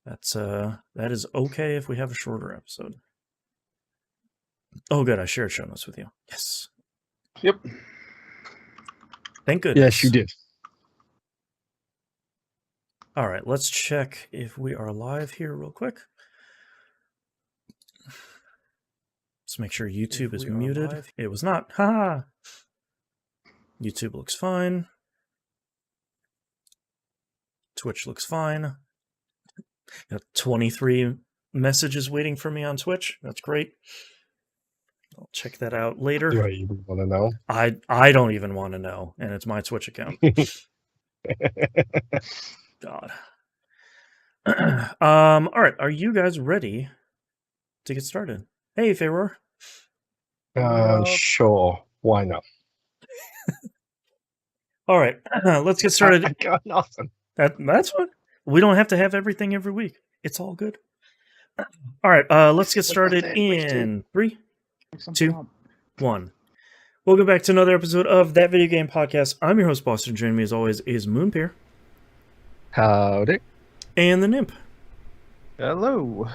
That is okay if we have a shorter episode. Oh, good. I shared show notes with you. Yes. Yep. Thank goodness. Yes, you did. All right, let's check if we are live here real quick. Let's make sure YouTube is muted. It was not. Ha! YouTube looks fine. Twitch looks fine. Got 23 messages waiting for me on Twitch. That's great. I'll check that out later. Do I even want to know? I don't even want to know, and it's my Twitch account. God. All right, are you guys ready to get started? Hey, Feyroor. Sure. Why not? All right, let's get started. I got nothing. That's what we don't have to have everything every week. It's all good. All right, let's get started in 3, 2, 1. Welcome back to another episode of That Video Game Podcast. I'm your host, Boston. Joining me as always is Moonpeer. Howdy. And the Nymph. Hello.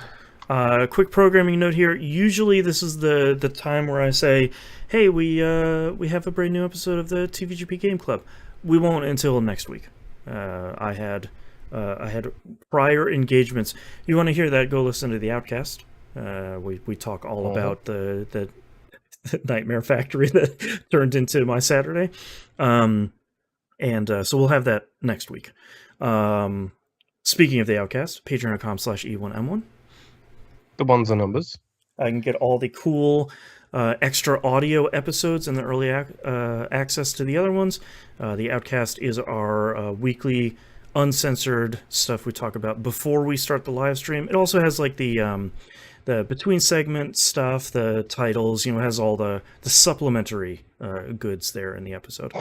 Quick programming note here. Usually this is the time where I say, hey, we have a brand new episode of the TVGP Game Club. We won't until next week. I had prior engagements. You want to hear that, go listen to The Outcast. We talk all about the Nightmare Factory that turned into my Saturday. So we'll have that next week. Speaking of The Outcast, patreon.com/E1M1. The ones and numbers. I can get all the cool extra audio episodes and the early access to the other ones. The Outcast is our weekly uncensored stuff we talk about before we start the live stream. It also has like the between segment stuff, the titles, it has all the supplementary goods there in the episode.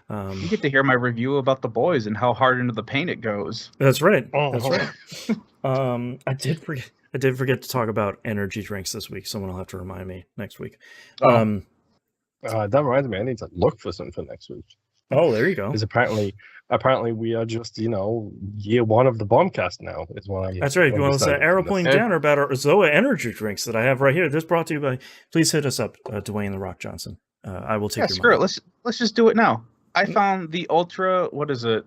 You get to hear my review about The Boys and how hard into the paint it goes. That's right. That's right. I did forget to talk about energy drinks this week. Someone will have to remind me next week. That reminds me, I need to look for something for next week. Oh, there you go. Because apparently we are just, year one of the Bombcast now. Is what I'm. That's right. If you want to say arrow pointing down about our Zoa energy drinks that I have right here. This brought to you by. Please hit us up, Dwayne the Rock Johnson. I will take your screw money. it. Let's just do it now. I found the Ultra. What is it?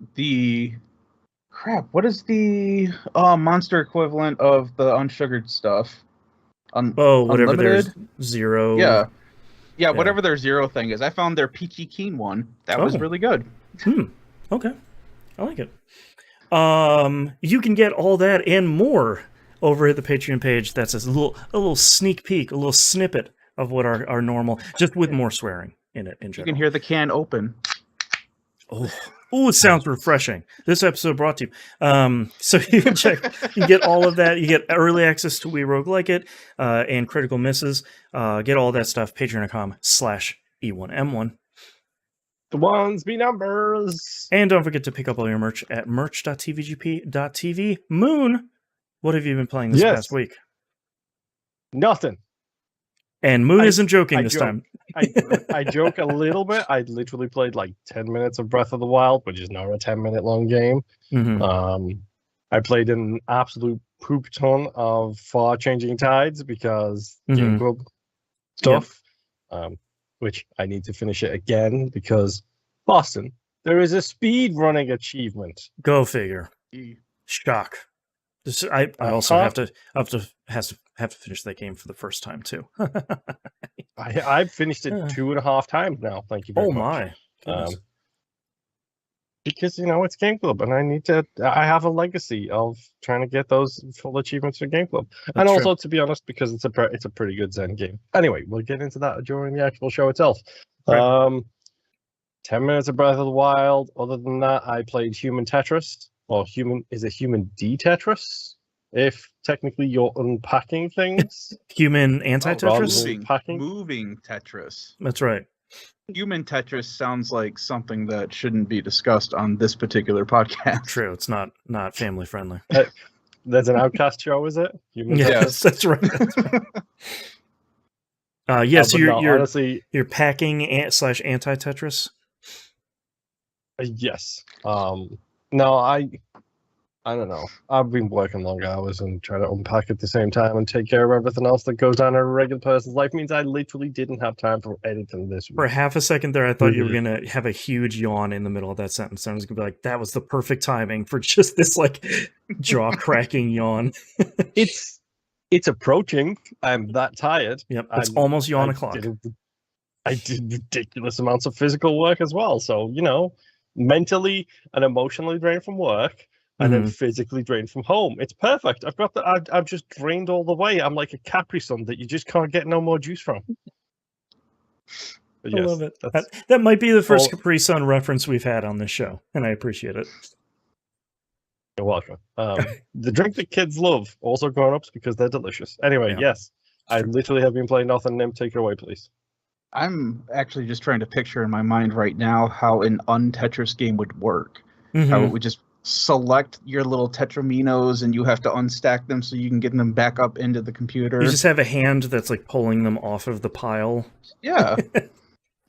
What is the monster equivalent of the unsugared stuff? Whatever Unlimited? there's zero. Yeah, whatever their zero thing is. I found their peachy keen one. That was really good. Okay. I like it. You can get all that and more over at the Patreon page. That's a little sneak peek, a little snippet of what our normal, just with more swearing in it in general. You can hear the can open. Oh, it sounds refreshing. This episode brought to you. So you can get all of that. You get early access to We Rogue Like It and Critical Misses. Get all that stuff. Patreon.com/E1M1. The ones be numbers. And don't forget to pick up all your merch at merch.tvgp.tv. Moon, what have you been playing this past week? Nothing. And Moon isn't joking this time. I joke a little bit. I literally played like 10 minutes of Breath of the Wild, which is not a 10-minute long game. Mm-hmm. I played an absolute poop ton of Far Changing Tides because Game Club stuff, which I need to finish it again because, Boston, there is a speed running achievement. Go figure. Shock. I also have to finish that game for the first time too. I've finished it 2.5 times now. Thank you very much. My. Because it's Game Club, and I have a legacy of trying to get those full achievements for Game Club, and also to be honest, because it's a pretty good Zen game. Anyway, we'll get into that during the actual show itself. Right. 10 minutes of Breath of the Wild. Other than that, I played Human Tetris. Or Human D Tetris? If technically you're unpacking things. Human anti-Tetris? Moving Tetris. That's right. Human Tetris sounds like something that shouldn't be discussed on this particular podcast. True, it's not family friendly. There's an Outcast show, is it? Yes, that's right. Yes, you're packing /anti-Tetris. Yes. No, I I don't know. I've been working long hours and trying to unpack at the same time and take care of everything else that goes on in a regular person's life means I literally didn't have time for anything this week. For half a second there, I thought you were going to have a huge yawn in the middle of that sentence. I was going to be like, that was the perfect timing for just this, like, jaw-cracking yawn. It's approaching. I'm that tired. Yep, it's almost yawn o'clock. I did ridiculous amounts of physical work as well. So, mentally and emotionally drained from work. And then physically drained from home. It's perfect. I've just drained all the way. I'm like a Capri Sun that you just can't get no more juice from. But I love it. That might be the first Capri Sun reference we've had on this show, and I appreciate it. You're welcome. The drink that kids love, also grown-ups, because they're delicious. Anyway, yes, I literally have been playing nothing. Nim, take it away, please. I'm actually just trying to picture in my mind right now how an un-Tetris game would work. How it would just select your little Tetraminos and you have to unstack them so you can get them back up into the computer. You just have a hand that's like pulling them off of the pile. Yeah.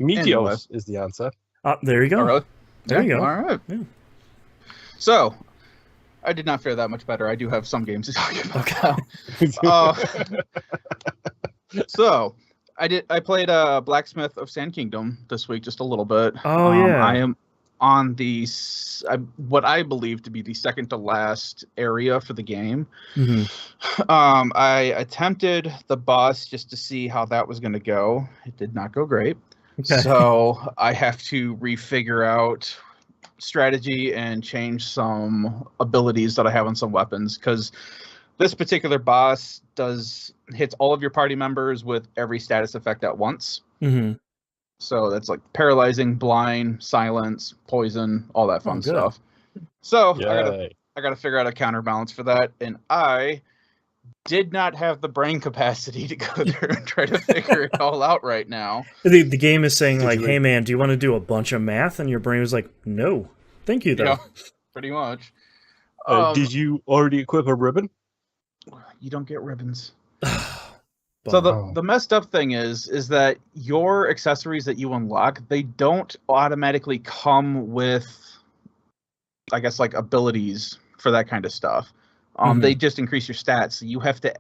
Meteos is the answer. There you go. Really? There you go. All right. Yeah. So, I did not fare that much better. I do have some games to talk about now. So, I played Blacksmith of Sand Kingdom this week just a little bit. Oh, yeah. I am on the what I believe to be the second to last area for the game. I attempted the boss just to see how that was going to go. It did not go great. Okay. So I have to refigure out strategy and change some abilities that I have on some weapons, because this particular boss hits all of your party members with every status effect at once. So that's like paralyzing, blind, silence, poison, all that fun stuff. So I gotta figure out a counterbalance for that, and I did not have the brain capacity to go there and try to figure it all out right now. The game is saying like, "Hey man, do you want to do a bunch of math?" And your brain was like, "No, thank you though." Yeah, pretty much. Did you already equip a ribbon? You don't get ribbons. So the messed up thing is that your accessories that you unlock, they don't automatically come with, I guess, like abilities for that kind of stuff. They just increase your stats. So you have to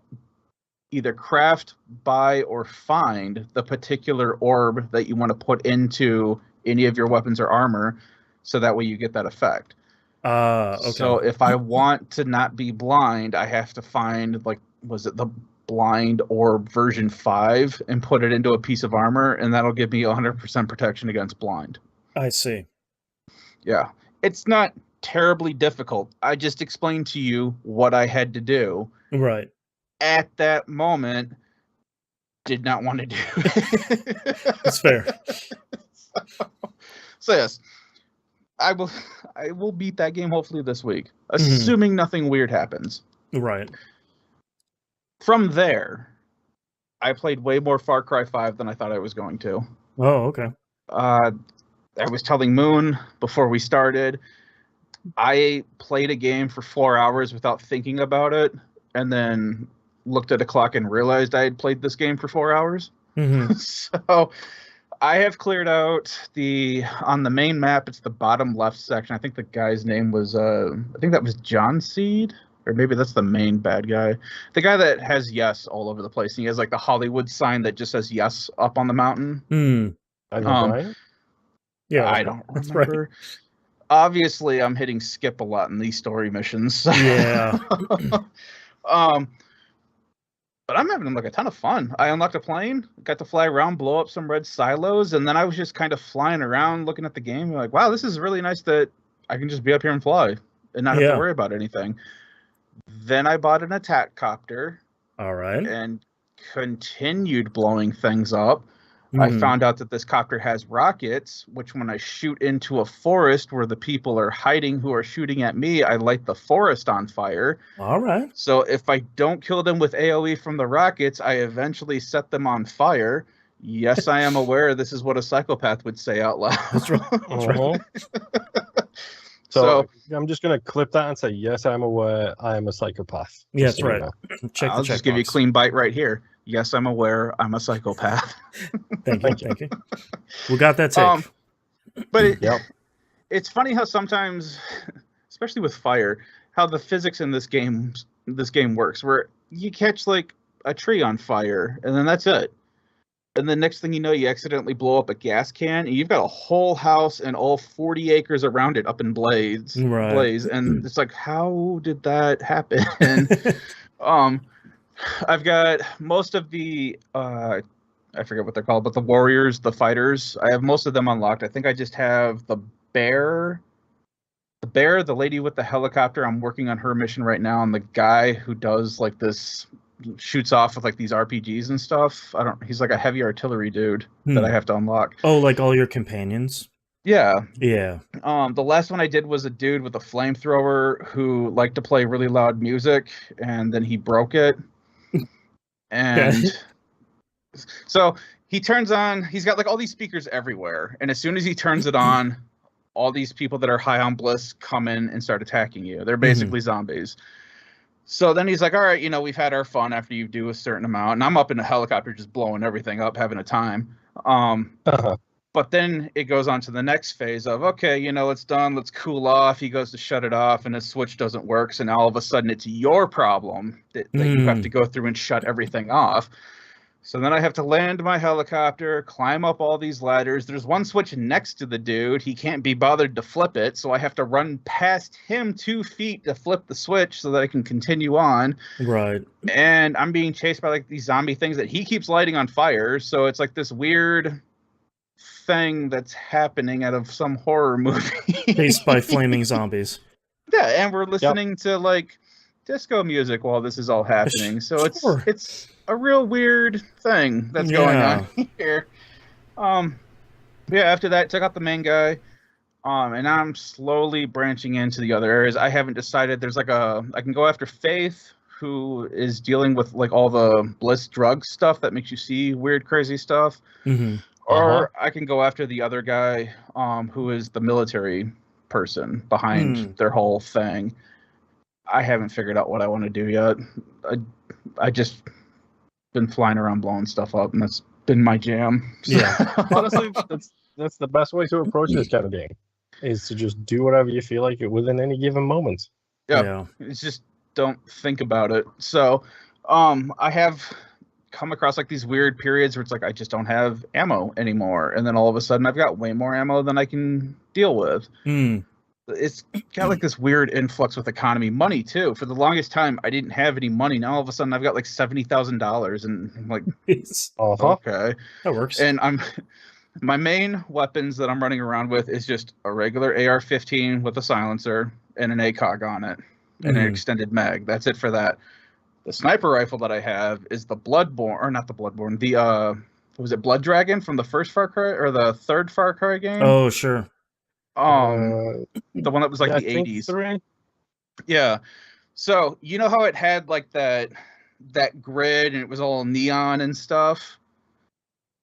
either craft, buy, or find the particular orb that you want to put into any of your weapons or armor, so that way you get that effect. Okay. So if I want to not be blind, I have to find, like, was it the blind orb version 5 and put it into a piece of armor, and that'll give me 100% protection against blind. I see. Yeah. It's not terribly difficult. I just explained to you what I had to do. Right. At that moment, did not want to do it. That's fair. So yes, I will beat that game hopefully this week, assuming nothing weird happens. Right. From there, I played way more Far Cry 5 than I thought I was going to. Oh, okay. I was telling Moon before we started, I played a game for 4 hours without thinking about it, and then looked at a clock and realized I had played this game for 4 hours. So I have cleared out on the main map, it's the bottom left section. I think the guy's name was, I think that was John Seed. Or maybe that's the main bad guy. The guy that has yes all over the place. And he has like the Hollywood sign that just says yes up on the mountain. I know, right? Yeah, I don't remember. Right. Obviously, I'm hitting skip a lot in these story missions. Yeah. But I'm having like a ton of fun. I unlocked a plane, got to fly around, blow up some red silos, and then I was just kind of flying around looking at the game. Like, wow, this is really nice that I can just be up here and fly and not have to worry about anything. Then I bought an attack copter. All right. And continued blowing things up. I found out that this copter has rockets, which when I shoot into a forest where the people are hiding who are shooting at me, I light the forest on fire. All right. So if I don't kill them with AoE from the rockets, I eventually set them on fire. Yes, I am aware this is what a psychopath would say out loud. That's right. That's right. So I'm just going to clip that and say, yes, I'm aware I am a psychopath. Yeah, that's right. I'll just give you a clean bite right here. Yes, I'm aware I'm a psychopath. Thank you. Thank you. We got that take. But it's funny how sometimes, especially with fire, how the physics in this game works, where you catch like a tree on fire and then that's it. And the next thing you know, you accidentally blow up a gas can, and you've got a whole house and all 40 acres around it up in blaze. And it's like, how did that happen? I've got most of the I forget what they're called, but the warriors, the fighters, I have most of them unlocked. I think I just have the bear, the lady with the helicopter. I'm working on her mission right now, and the guy who does like this, shoots off with like these RPGs and stuff. He's like a heavy artillery dude that I have to unlock. Oh, like all your companions? Yeah. The last one I did was a dude with a flamethrower who liked to play really loud music, and then he broke it. And so he turns on, he's got like all these speakers everywhere, and as soon as he turns it on, all these people that are high on bliss come in and start attacking you. They're basically zombies. So then he's like, all right, we've had our fun after you do a certain amount. And I'm up in a helicopter just blowing everything up, having a time. But then it goes on to the next phase of, okay, it's done. Let's cool off. He goes to shut it off, and his switch doesn't work. So now all of a sudden it's your problem that you have to go through and shut everything off. So then I have to land my helicopter, climb up all these ladders. There's one switch next to the dude. He can't be bothered to flip it, so I have to run past him 2 feet to flip the switch so that I can continue on. Right. And I'm being chased by like these zombie things that he keeps lighting on fire. So it's like this weird thing that's happening out of some horror movie. Chased by flaming zombies. Yeah, and we're listening to like disco music while this is all happening. So it's a real weird thing that's going on here. After that, took out the main guy. And I'm slowly branching into the other areas. I haven't decided. There's like I can go after Faith, who is dealing with like all the bliss drug stuff that makes you see weird, crazy stuff. Or I can go after the other guy, who is the military person behind their whole thing. I haven't figured out what I want to do yet. I just been flying around blowing stuff up, and that's been my jam. Yeah. Honestly, that's the best way to approach this kind of game, is to just do whatever you feel like within any given moment. Yeah. It's just don't think about it. So I have come across like these weird periods where it's like I just don't have ammo anymore, and then all of a sudden I've got way more ammo than I can deal with. It's got like this weird influx with economy money too. For the longest time I didn't have any money. Now all of a sudden I've got like $70,000, and I'm like, okay, that works. And my main weapons that I'm running around with is just a regular AR-15 with a silencer and an ACOG on it and an extended mag. That's it for that. The sniper rifle that I have is the was it Blood Dragon from the first Far Cry or the third Far Cry game? Oh, sure. The one that was like the 80s. Yeah. So you know how it had like that grid and it was all neon and stuff?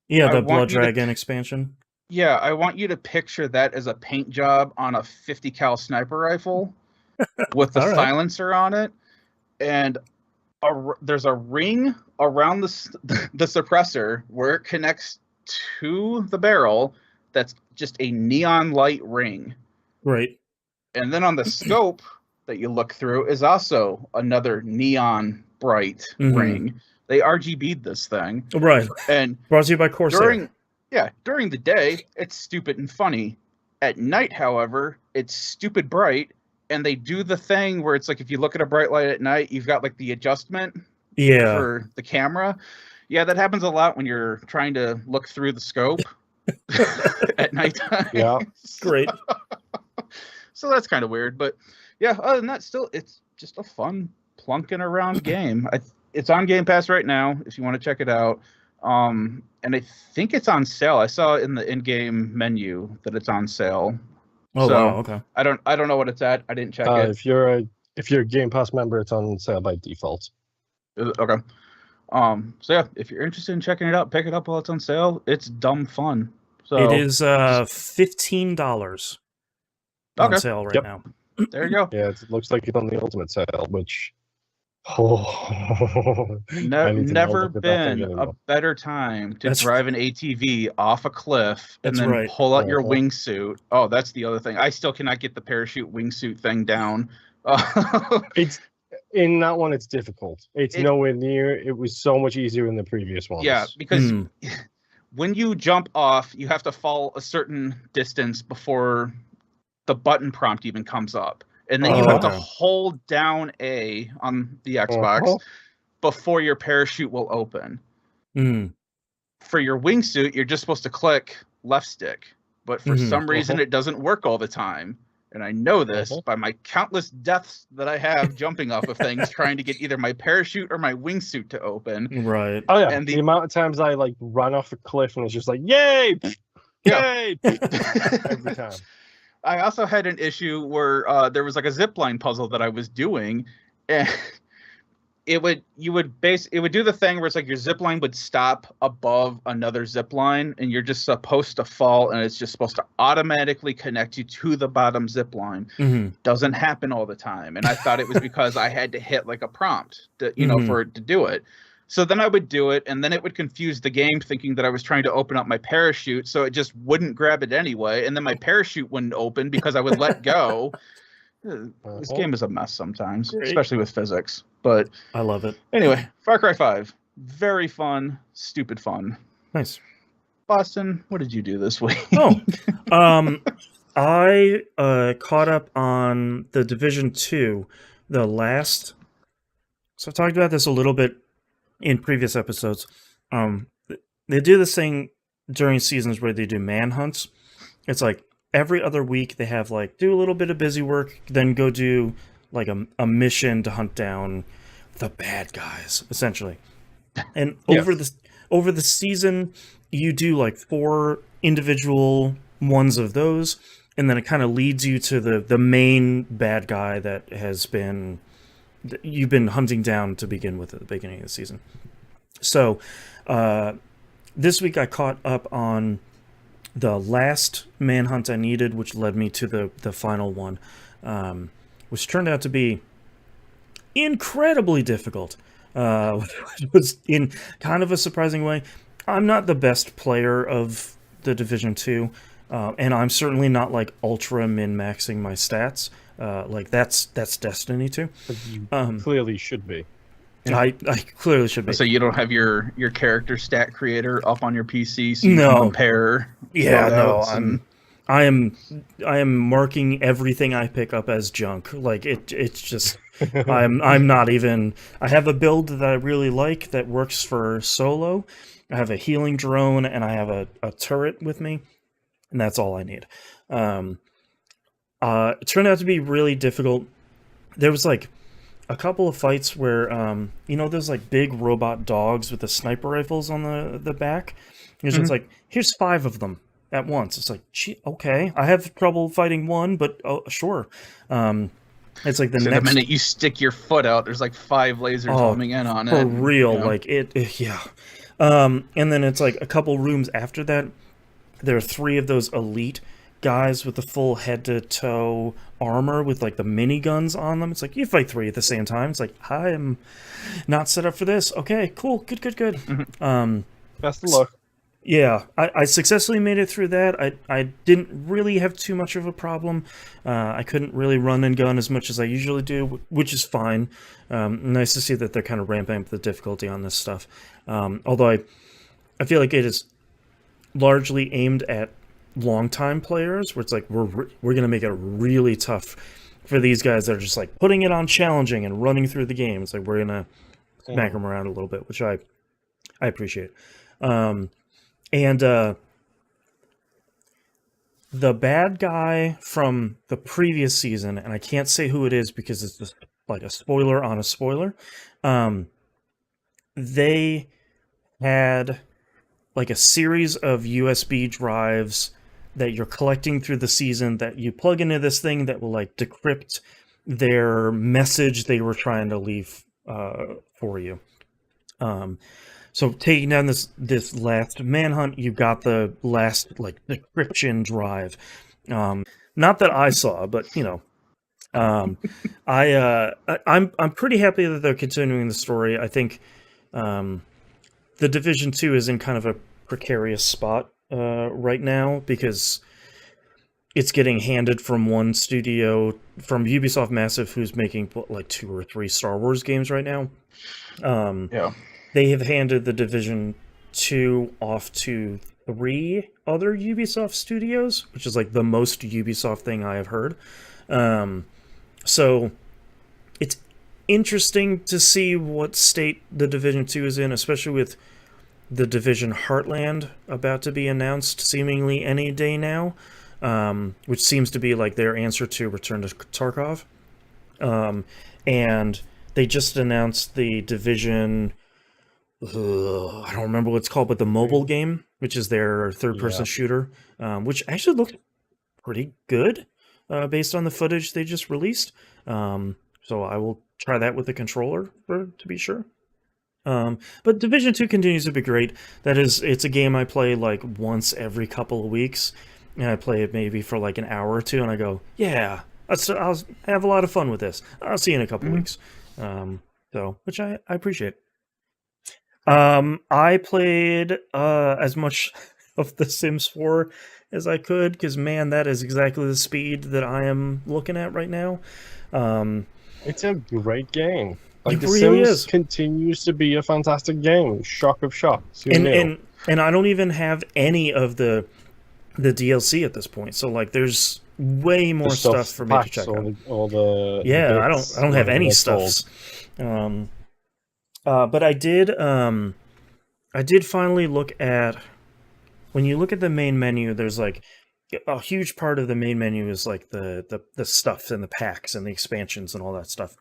Yeah, the Blood Dragon expansion. Yeah, I want you to picture that as a paint job on a 50 cal sniper rifle with the silencer on it, and there's a ring around the suppressor where it connects to the barrel. That's just a neon light ring. Right. And then on the scope that you look through is also another neon bright ring. They RGB'd this thing. Right. And brought to you by Corsair. During the day, it's stupid and funny. At night, however, it's stupid bright, and they do the thing where it's like if you look at a bright light at night, you've got like the adjustment for the camera. Yeah, that happens a lot when you're trying to look through the scope. At nighttime. Yeah. Great. So that's kind of weird, but yeah, other than that, still it's just a fun plunking around game. It's on Game Pass right now if you want to check it out. And I think it's on sale. I saw in the in-game menu that it's on sale. Oh, wow, okay. I don't know what it's at. I didn't check it. If you're a Game Pass member, it's on sale by default. Okay. So yeah, if you're interested in checking it out, pick it up while it's on sale. It's dumb fun. So it is $15 on sale right now. There you go. Yeah, it looks like it's on the Ultimate sale, which never been a better time to drive an ATV off a cliff and then pull out your wingsuit. Oh, that's the other thing. I still cannot get the parachute wingsuit thing down. It's in that one. It's difficult. It's nowhere near. It was so much easier in the previous ones. Yeah, because when you jump off, you have to fall a certain distance before the button prompt even comes up. And then you have to hold down A on the Xbox before your parachute will open. For your wingsuit, you're just supposed to click left stick. But for some reason, it doesn't work all the time. And I know this by my countless deaths that I have jumping off of things, trying to get either my parachute or my wingsuit to open. Right. Oh, yeah. And the amount of times I like run off a cliff and it's just like, yay! Yay! Every time. I also had an issue where there was like a zipline puzzle that I was doing, and it would do the thing where it's like your zipline would stop above another zipline, and you're just supposed to fall, and it's just supposed to automatically connect you to the bottom zipline. Doesn't happen all the time, and I thought it was because I had to hit like a prompt to, for it to do it. So then I would do it, and then it would confuse the game, thinking that I was trying to open up my parachute, so it just wouldn't grab it anyway, and then my parachute wouldn't open because I would let go. This game is a mess sometimes, especially with physics, but I love it. Anyway, Far Cry 5. Very fun, stupid fun. Nice. Boston, what did you do this week? I caught up on the Division 2, the last... So I talked about this a little bit in previous episodes. They do this thing during seasons where they do manhunts. It's like every other week they have like do a little bit of busy work, then go do like a mission to hunt down the bad guys, essentially. And over the season, you do like 4 individual ones of those, and then it kind of leads you to the main bad guy that you've been hunting down to begin with at the beginning of the season. So this week I caught up on the last manhunt I needed, which led me to the final one, which turned out to be incredibly difficult. Which was in kind of a surprising way. I'm not the best player of the Division 2, and I'm certainly not like ultra min-maxing my stats. Like that's Destiny 2. But you clearly should be. I clearly should be. So you don't have your character stat creator up on your PC, so you can compare. Yeah, no, I am marking everything I pick up as junk. Like it's just I'm not even. I have a build that I really like that works for solo. I have a healing drone and I have a turret with me, and that's all I need. It turned out to be really difficult. There was like a couple of fights where there's like big robot dogs with the sniper rifles on the back. It's just like, here's 5 of them at once. It's like, gee, okay, I have trouble fighting one, but sure. It's like the minute you stick your foot out, there's like 5 lasers coming in on it. For real, like yeah. And then it's like a couple rooms after that, there are 3 of those elite guys with the full head-to-toe armor with like the miniguns on them. It's like you fight 3 at the same time. It's like, I am not set up for this. Okay, cool, good. Best of luck. Yeah, I successfully made it through that. I didn't really have too much of a problem. I couldn't really run and gun as much as I usually do, which is fine. Nice to see that they're kind of ramping up the difficulty on this stuff. Although I feel like it is largely aimed at long-time players, where it's like we're going to make it really tough for these guys that are just like putting it on challenging and running through the game. It's like we're going to smack them around a little bit, which I appreciate. And the bad guy from the previous season, and I can't say who it is because it's just like a spoiler on a spoiler, they had like a series of USB drives that you're collecting through the season that you plug into this thing that will like decrypt their message they were trying to leave for you. So taking down this last manhunt, you got the last like decryption drive. Not that I saw, but I'm pretty happy that they're continuing the story. I think the Division 2 is in kind of a precarious spot right now because it's getting handed from one studio, from Ubisoft Massive, who's making like 2 or 3 Star Wars games right now. They have handed the Division 2 off to 3 other Ubisoft studios, which is like the most Ubisoft thing I have heard. So it's interesting to see what state the Division 2 is in, especially with the Division Heartland about to be announced seemingly any day now, which seems to be like their answer to Return to Tarkov. And they just announced the Division, I don't remember what it's called, but the mobile game, which is their third-person shooter, which actually looked pretty good based on the footage they just released. So I will try that with the controller to be sure. But Division 2 continues to be great. It's a game I play like once every couple of weeks, and I play it maybe for like an hour or two, and I go, yeah, I'll have a lot of fun with this. I'll see you in a couple weeks. Which I appreciate. I played as much of The Sims 4 as I could, because man, that is exactly the speed that I am looking at right now. It's a great game. Like, The really Sims continues to be a fantastic game. Shock of shocks. And I don't even have any of the DLC at this point. So like, there's way more stuff for me to check out. I don't have any stuff. But I did finally look at, when you look at the main menu, there's like a huge part of the main menu is like the stuff and the packs and the expansions and all that stuff.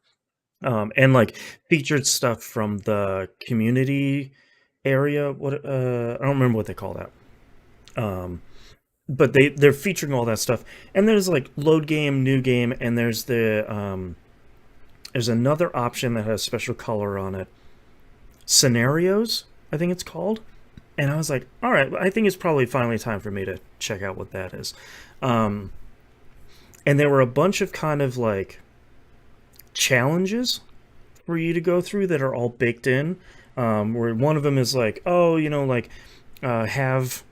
And like featured stuff from the community area. I don't remember what they call that. But they're featuring all that stuff. And there's like load game, new game, and there's another option that has special color on it. Scenarios, I think it's called. And I was like, all right, I think it's probably finally time for me to check out what that is. And there were a bunch of kind of like challenges for you to go through that are all baked in. Where one of them is like, have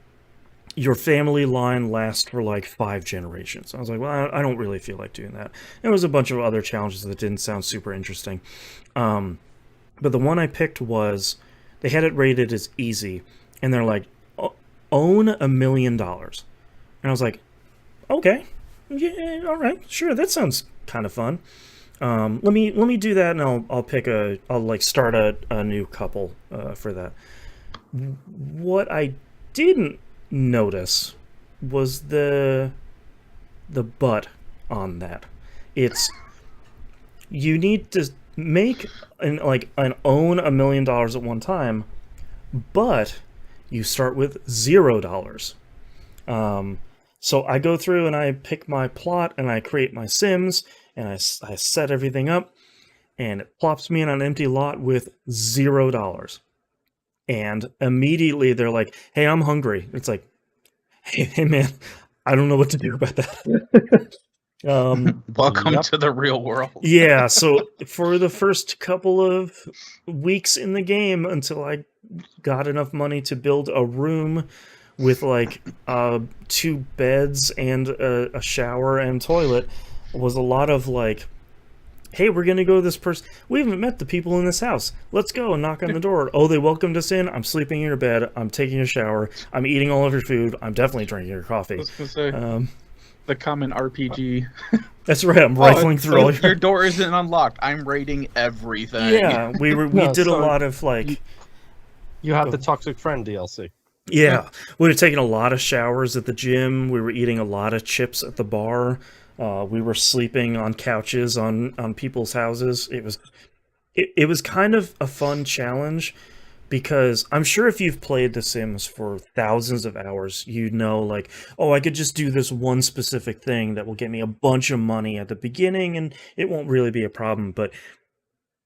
your family line last for like 5 generations. I was like, well, I don't really feel like doing that. There was a bunch of other challenges that didn't sound super interesting. But the one I picked was, they had it rated as easy, and they're like, own $1 million. And I was like, okay, yeah, all right, sure, that sounds kind of fun. Let me do that, and I'll like start a new couple for that. What I didn't notice was the but on that. It's, you need to make an own $1 million at one time, but you start with $0. So I go through and I pick my plot and I create my Sims and I set everything up, and it plops me in an empty lot with $0. And immediately they're like, hey, I'm hungry. It's like, hey man, I don't know what to do about that. Welcome to the real world. Yeah, so for the first couple of weeks in the game, until I got enough money to build a room with like 2 beds and a shower and toilet, was a lot of like, hey, we're gonna go to this person. We haven't met the people in this house. Let's go and knock on the door. Oh, they welcomed us in. I'm sleeping in your bed. I'm taking a shower. I'm eating all of your food. I'm definitely drinking your coffee. I was gonna say, the common RPG. That's right. I'm rifling through all your door isn't unlocked. I'm raiding everything. Yeah, we did a lot of like. You have the Toxic Friend DLC. Yeah, we were taking a lot of showers at the gym. We were eating a lot of chips at the bar. We were sleeping on couches on people's houses. It was kind of a fun challenge, because I'm sure if you've played The Sims for thousands of hours, you know, like, oh, I could just do this one specific thing that will get me a bunch of money at the beginning, and it won't really be a problem. But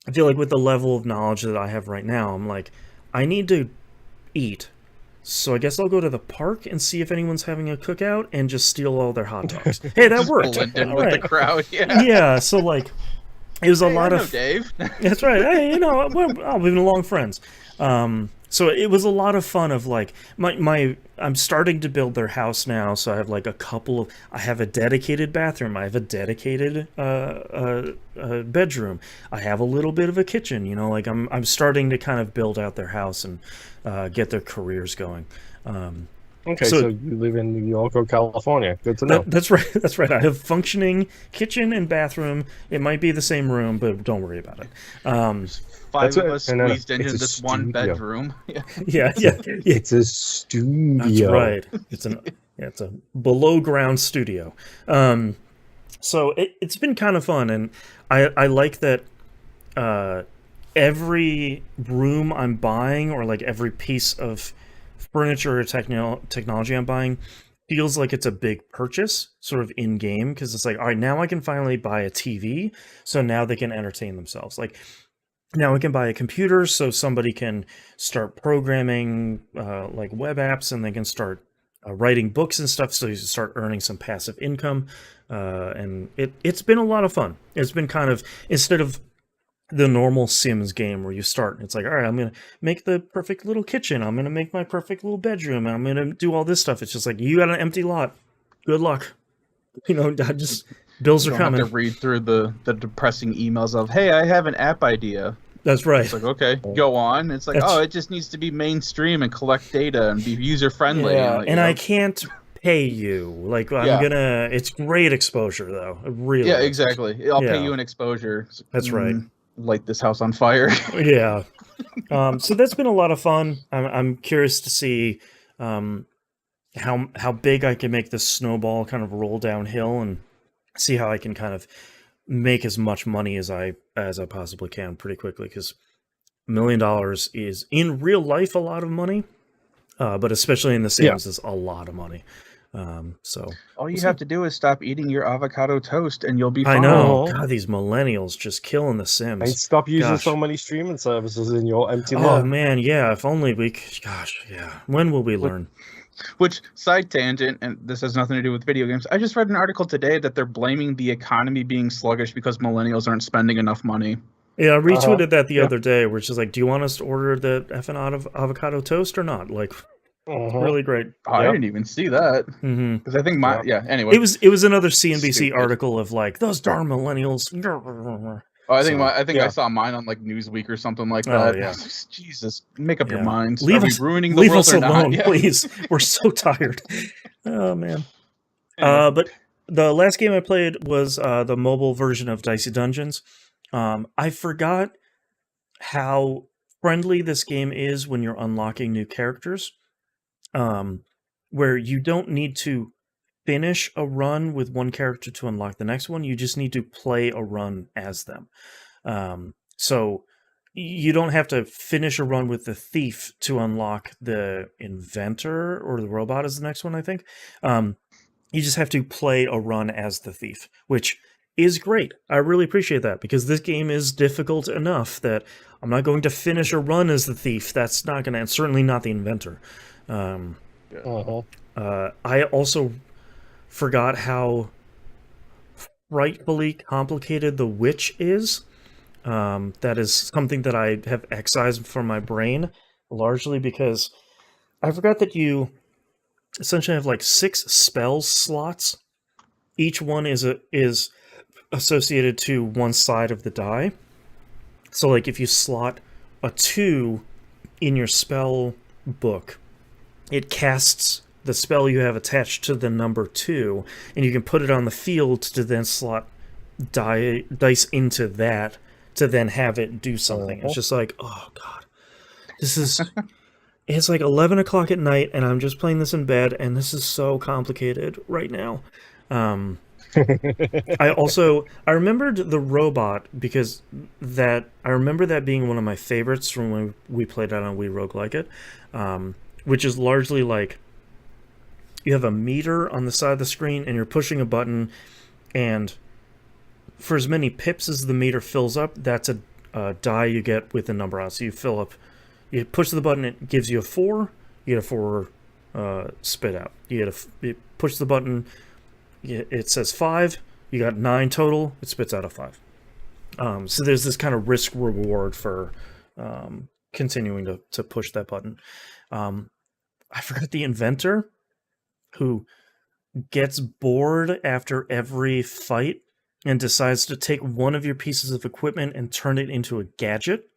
I feel like with the level of knowledge that I have right now, I'm like, I need to eat. So I guess I'll go to the park and see if anyone's having a cookout and just steal all their hot dogs. Hey, that worked. Blend in with the crowd, yeah. Yeah, so like, it was a lot of... Dave. That's right. Hey, we've been long friends. So it was a lot of fun of like, my I'm starting to build their house now, so I have like I have a dedicated bathroom, I have a dedicated bedroom, I have a little bit of a kitchen. Like I'm starting to kind of build out their house and get their careers going. Okay, so you live in New York or California. Good to know. That's right. That's right. I have functioning kitchen and bathroom. It might be the same room, but don't worry about it. Five of us squeezed into this one bedroom. Yeah. It's a studio. That's right. It's a below ground studio. So it's been kind of fun, and I like that every room I'm buying, or like every piece of furniture or technology I'm buying, feels like it's a big purchase sort of in game, because it's like, all right, now I can finally buy a TV, so now they can entertain themselves. Like now I can buy a computer so somebody can start programming like web apps, and they can start writing books and stuff, so you start earning some passive income. And it's been a lot of fun. It's been kind of, instead of the normal Sims game where you start, it's like, all right, I'm going to make the perfect little kitchen, I'm going to make my perfect little bedroom, and I'm going to do all this stuff. It's just like, you got an empty lot. Good luck. Just bills are coming. Have to read through the depressing emails of, hey, I have an app idea. That's right. It's like, okay, go on. It's like, it just needs to be mainstream and collect data and be user friendly. Yeah, and I can't pay you. Like, it's great exposure though. Really. Yeah, exactly. I'll pay you an exposure. That's right. Light this house on fire. Yeah. So that's been a lot of fun. I'm curious to see how big I can make this snowball kind of roll downhill, and see how I can kind of make as much money as I possibly can pretty quickly, because $1 million is in real life a lot of money, but especially in the Sims is a lot of money. So all you have to do is stop eating your avocado toast and you'll be fine. I know. God, these millennials just killing the Sims. And stop using so many streaming services in your empty Oh lot. man, yeah. If only we could, when will we learn? Which, side tangent, and this has nothing to do with video games, I just read an article today that they're blaming the economy being sluggish because millennials aren't spending enough money. Yeah, I retweeted that the other day, which is like, do you want us to order the effing avocado toast or not? Like, really great. I didn't even see that. Because I think anyway. It was another CNBC article of like, those darn millennials. I think I saw mine on like Newsweek or something like that. Oh, yeah. Jesus, make up your minds. Leave Are us, we ruining the leave world us or alone, not? please. We're so tired. Oh man. But the last game I played was the mobile version of Dicey Dungeons. I forgot how friendly this game is when you're unlocking new characters, where you don't need to finish a run with one character to unlock the next one. You just need to play a run as them. So you don't have to finish a run with the thief to unlock the inventor, or the robot is the next one, I think. You just have to play a run as the thief, which is great. I really appreciate that, because this game is difficult enough that I'm not going to finish a run as the thief. That's not going to, and certainly not the inventor. I also forgot how frightfully complicated the witch is. That is something that I have excised from my brain, largely because I forgot that you essentially have like 6 spell slots. Each one is associated to one side of the die. So like if you slot a 2 in your spell book, it casts the spell you have attached to the number 2, and you can put it on the field to then slot dice into that to then have it do something. It's just like, oh god, this is it's like 11 o'clock at night and I'm just playing this in bed, and this is so complicated right now. I remembered the robot, because I remember that being one of my favorites from when we played it on We Roguelike It, which is largely like, you have a meter on the side of the screen and you're pushing a button, and for as many pips as the meter fills up, that's a die you get with the number on. So you fill up, you push the button, it gives you a 4, you get a 4 spit out. You push the button, it says 5, you got 9 total, it spits out a 5. So there's this kind of risk reward for continuing to push that button. I forgot the inventor who gets bored after every fight and decides to take one of your pieces of equipment and turn it into a gadget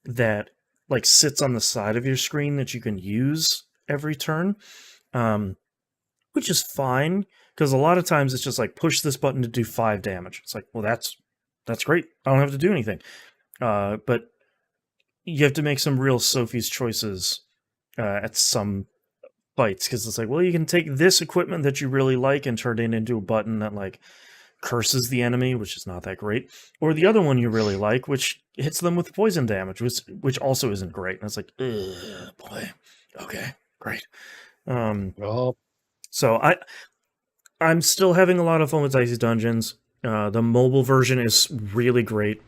that like sits on the side of your screen that you can use every turn, which is fine because a lot of times it's just like push this button to do 5 damage. It's like, well, that's great. I don't have to do anything. But you have to make some real Sophie's choices at some fights because it's like, well, you can take this equipment that you really like and turn it into a button that like curses the enemy, which is not that great, or the other one you really like, which hits them with poison damage, which also isn't great. And it's like, ugh, boy, okay, great. So I'm still having a lot of fun with Dicey Dungeons. The mobile version is really great.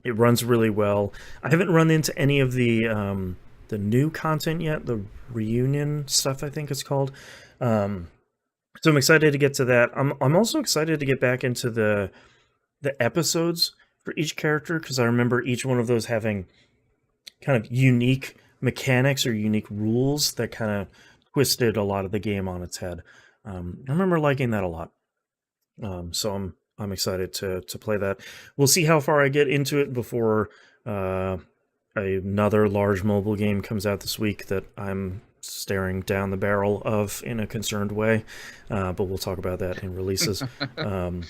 It runs really well. I haven't run into any of the new content yet, the reunion stuff, I think it's called. So I'm excited to get to that. I'm also excited to get back into the episodes for each character because I remember each one of those having kind of unique mechanics or unique rules that kind of twisted a lot of the game on its head. I remember liking that a lot. So I'm excited to play that. We'll see how far I get into it before another large mobile game comes out this week that I'm staring down the barrel of in a concerned way. But we'll talk about that in releases. But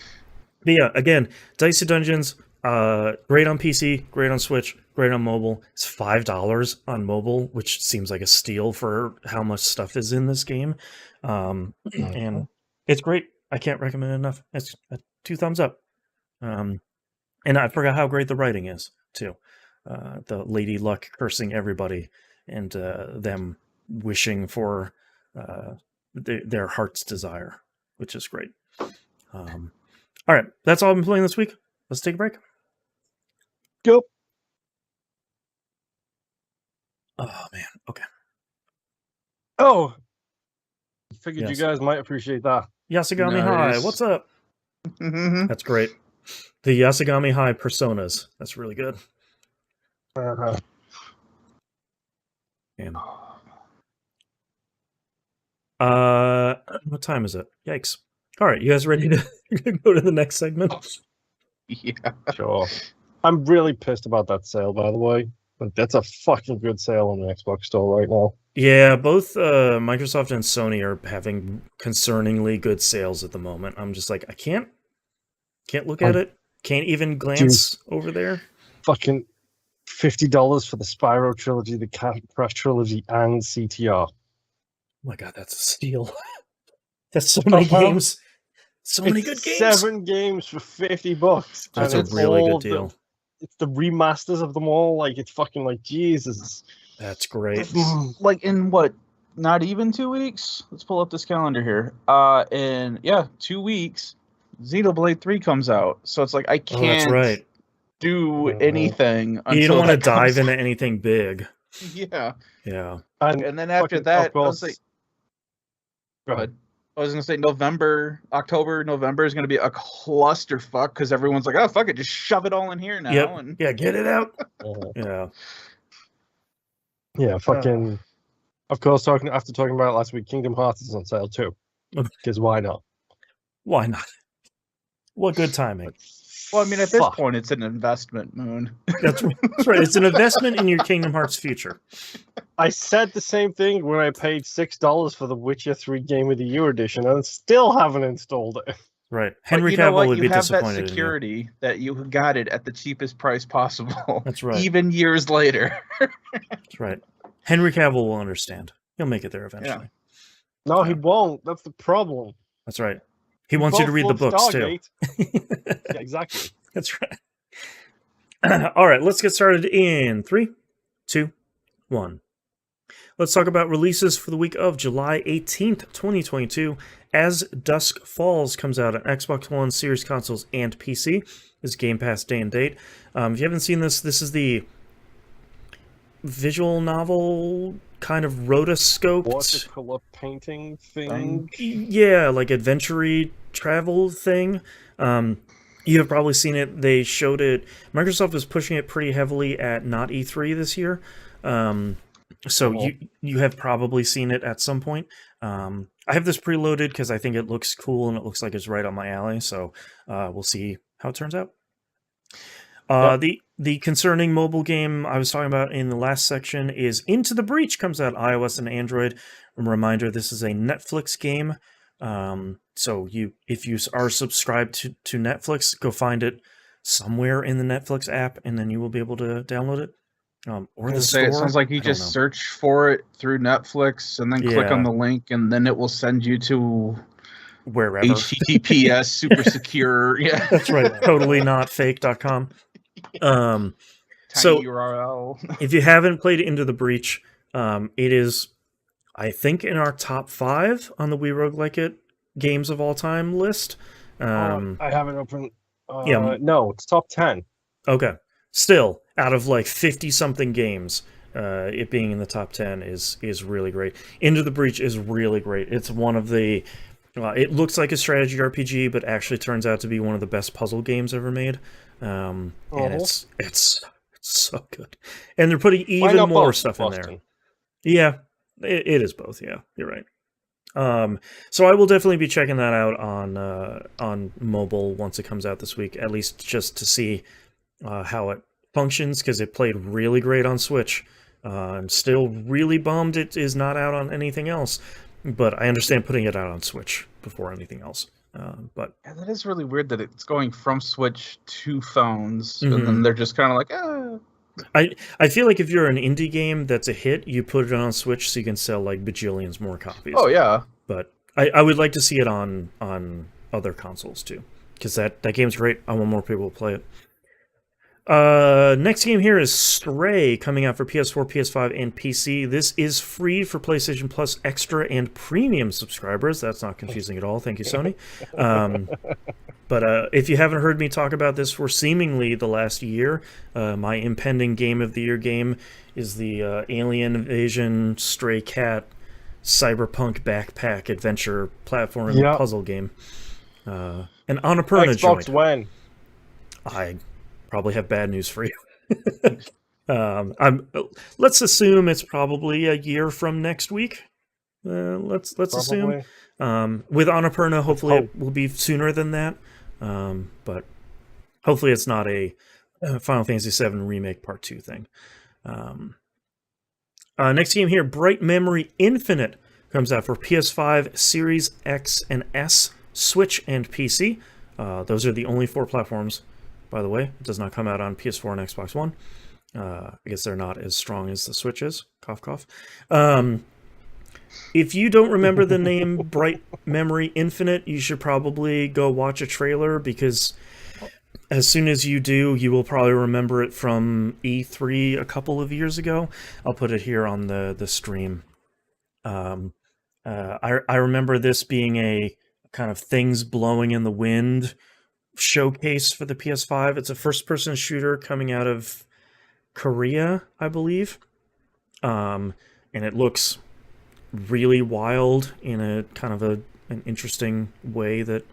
yeah, again, Dicey Dungeons, great on PC, great on Switch, great on mobile. It's $5 on mobile, which seems like a steal for how much stuff is in this game. And it's great. I can't recommend it enough. It's 2 thumbs up. And I forgot how great the writing is, too. The Lady Luck cursing everybody and them wishing for their heart's desire, which is great. All right, that's all I've been playing this week. Let's take a break. Go. Oh, man. Okay. Oh, figured Yes. you guys might appreciate that. Yasugami Nice. High, what's up? That's great. The Yasugami High personas. That's really good. Man. What time is it? Yikes. All right, you guys ready to go to the next segment? Yeah. Sure. I'm really pissed about that sale, by the way. But that's a fucking good sale on the Xbox store right now. Yeah, both Microsoft and Sony are having concerningly good sales at the moment. I'm just like, I can't look at it. Can't even glance over there. Fucking $50 for the Spyro trilogy, the Crash trilogy, and CTR. Oh my god, that's a steal. That's so many games. So many good games. 7 games for $50. That's a really good deal. It's the remasters of them all. Like, it's fucking like, Jesus. That's great. Like in what? Not even 2 weeks? Let's pull up this calendar here. In 2 weeks, Xenoblade 3 comes out. So it's like I can't that's right. do anything until you don't want to that comes dive into anything big. Yeah. Yeah. And then after that, I was like, go ahead. I was going to say October, November is going to be a clusterfuck because everyone's like, oh, fuck it, just shove it all in here now. Yep. And Yeah, get it out. Yeah. Yeah, fucking. Of course, after talking about it last week, Kingdom Hearts is on sale too. Because why not? Why not? What good timing. Well, I mean, at this point, it's an investment, Moon. That's right. It's an investment in your Kingdom Hearts future. I said the same thing when I paid $6 for the Witcher 3 Game of the Year edition, and still haven't installed it. Right. Henry Cavill Cavill would you be have disappointed that security that you got it at the cheapest price possible. That's right. Even years later. That's right. Henry Cavill will understand. He'll make it there eventually. Yeah. No, he won't. That's the problem. That's right. He wants you to read the books, Stargate. Too. Yeah, exactly. That's right. All right, let's get started in 3, 2, 1. Let's talk about releases for the week of July 18th, 2022. As Dusk Falls comes out on Xbox One, Series consoles, and PC. This is Game Pass day and date. If you haven't seen this, this is the visual novel kind of rotoscoped watercolor painting thing. Yeah, like adventure-y travel thing. You have probably seen it. They showed it. Microsoft was pushing it pretty heavily at Not E3 this year. So you have probably seen it at some point. I have this preloaded because I think it looks cool and it looks like it's right on my alley. So we'll see how it turns out. The concerning mobile game I was talking about in the last section is Into the Breach. Comes out iOS and Android. A reminder: this is a Netflix game. So if you are subscribed to Netflix, go find it somewhere in the Netflix app, and then you will be able to download it. Or the store. It sounds like you just search for it through Netflix and then click on the link, and then it will send you to wherever. HTTPS super secure. Yeah, that's right. Totally not fake.com. Tiny so URL. If you haven't played Into the Breach, it is, I think, in our top 5 on the We Roguelike It games of all time list. I have it open. No, it's top 10. Okay. Still, out of like 50-something games, it being in the top 10 is really great. Into the Breach is really great. It's one of the... it looks like a strategy RPG, but actually turns out to be one of the best puzzle games ever made. And it's so good. And they're putting even more stuff in there. Yeah, it is both. Yeah, you're right. So I will definitely be checking that out on mobile once it comes out this week, at least just to see how it functions, because it played really great on Switch. I'm still really bummed it is not out on anything else, but I understand putting it out on Switch before anything else. But yeah, that is really weird that it's going from Switch to phones, and then they're just kind of like, I feel like if you're an indie game that's a hit, you put it on Switch so you can sell like bajillions more copies. Oh yeah, but I would like to see it on other consoles too, because that game's great. I want more people to play it. Next game here is Stray, coming out for PS4, PS5, and PC. This is free for PlayStation Plus Extra and Premium subscribers. That's not confusing at all. Thank you, Sony. But if you haven't heard me talk about this for seemingly the last year, my impending Game of the Year game is the Alien Invasion Stray Cat Cyberpunk Backpack Adventure Platform Puzzle game. An Annapurna Xbox joint. One. I probably have bad news for you. Let's assume it's probably a year from next week. Let's assume. With Annapurna, hopefully it will be sooner than that. But hopefully it's not a Final Fantasy VII Remake Part 2 thing. Next game here, Bright Memory Infinite, comes out for PS5, Series X and S, Switch, and PC. Those are the only 4 platforms, by the way. It does not come out on PS4 and Xbox One. I guess they're not as strong as the Switch is. Cough, cough. If you don't remember the name Bright Memory Infinite, you should probably go watch a trailer, because as soon as you do, you will probably remember it from E3 a couple of years ago. I'll put it here on the stream. I remember this being a kind of things blowing in the wind showcase for the PS5. It's a first-person shooter coming out of Korea, I believe. And it looks really wild in a kind of an interesting way that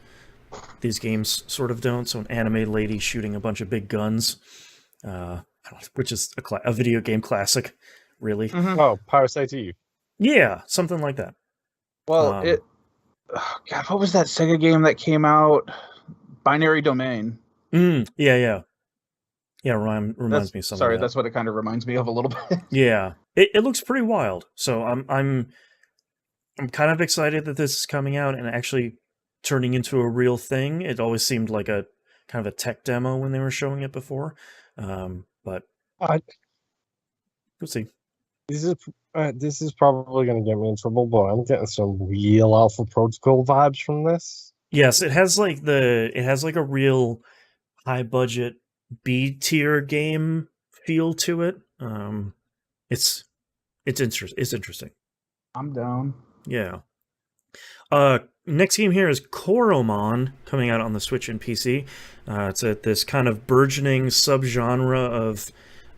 these games sort of don't. So an anime lady shooting a bunch of big guns, which is a video game classic, really. Mm-hmm. Oh, Parasite Eve. Yeah, something like that. Well, God, what was that Sega game that came out? Binary Domain. Yeah. Reminds me of something. Sorry, that's what it kind of reminds me of a little bit. Yeah, it looks pretty wild. So I'm kind of excited that this is coming out and actually turning into a real thing. It always seemed like a kind of a tech demo when they were showing it before, but we'll see. This is probably going to get me in trouble, but I'm getting some real Alpha Protocol vibes from this. Yes, it has like a real high budget B tier game feel to it. It's interesting. I'm down. Yeah. Next game here is Koromon, coming out on the Switch and PC. It's this kind of burgeoning subgenre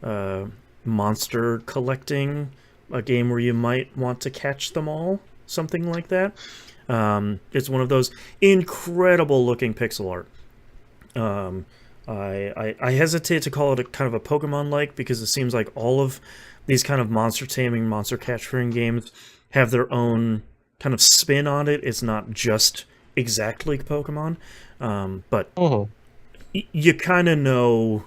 of monster collecting, a game where you might want to catch them all, something like that. It's one of those incredible looking pixel art. I hesitate to call it a kind of a Pokemon-like, because it seems like all of these kind of monster taming, monster capturing games have their own kind of spin on it. It's not just exactly Pokemon, but you kind of know,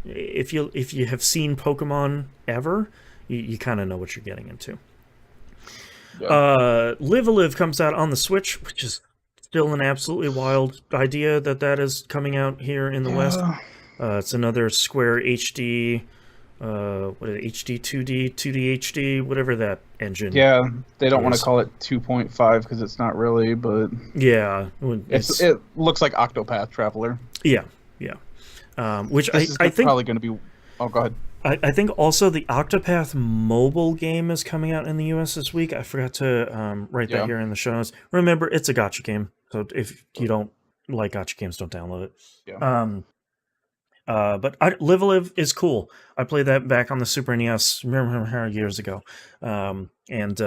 if you have seen Pokemon ever, you kind of know what you're getting into. Yeah. Live a Live comes out on the Switch, which is still an absolutely wild idea that is coming out here in the West. It's another Square HD, what is it, HD 2D, 2D HD, whatever that engine. Yeah, they don't want to call it 2.5 because it's not really, but yeah, it looks like Octopath Traveler. Yeah. Which I think probably going to be. Oh, go ahead. I think also the Octopath mobile game is coming out in the US this week. I forgot to write that here in the show notes. Remember, it's a gacha game, so if you don't like gacha games, don't download it. Yeah. But Live a Live is cool. I played that back on the Super NES. Remember years ago, it's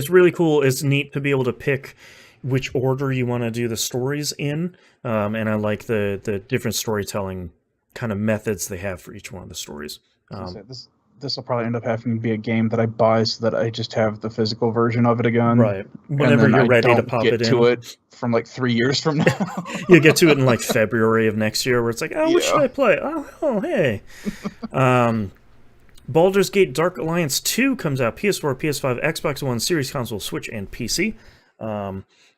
really cool. It's neat to be able to pick which order you want to do the stories in, and I like the different storytelling kind of methods they have for each one of the stories. This will probably end up having to be a game that I buy so that I just have the physical version of it again. Right. Whenever you're ready to pop it in. Get to it from like 3 years from now. You get to it in like February of next year, where it's like, what should I play? Oh, hey. Baldur's Gate Dark Alliance 2 comes out PS4, PS5, Xbox One, Series Console, Switch, and PC.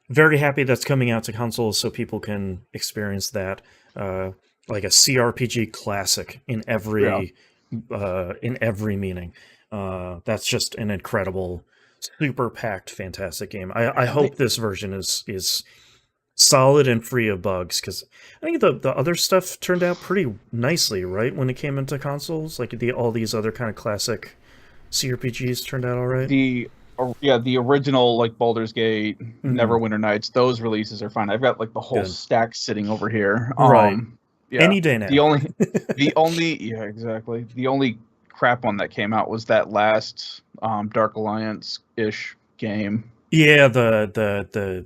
Very happy that's coming out to consoles so people can experience that. Like a CRPG classic in every meaning. That's just an incredible, super packed, fantastic game. I hope this version is solid and free of bugs, because I think the other stuff turned out pretty nicely, right? When it came into consoles, like all these other kind of classic CRPGs turned out all right. The original, like Baldur's Gate, Neverwinter Nights, those releases are fine. I've got like the whole stack sitting over here. Right. Yeah. Any day now. The only crap one that came out was that last Dark Alliance-ish game. Yeah, the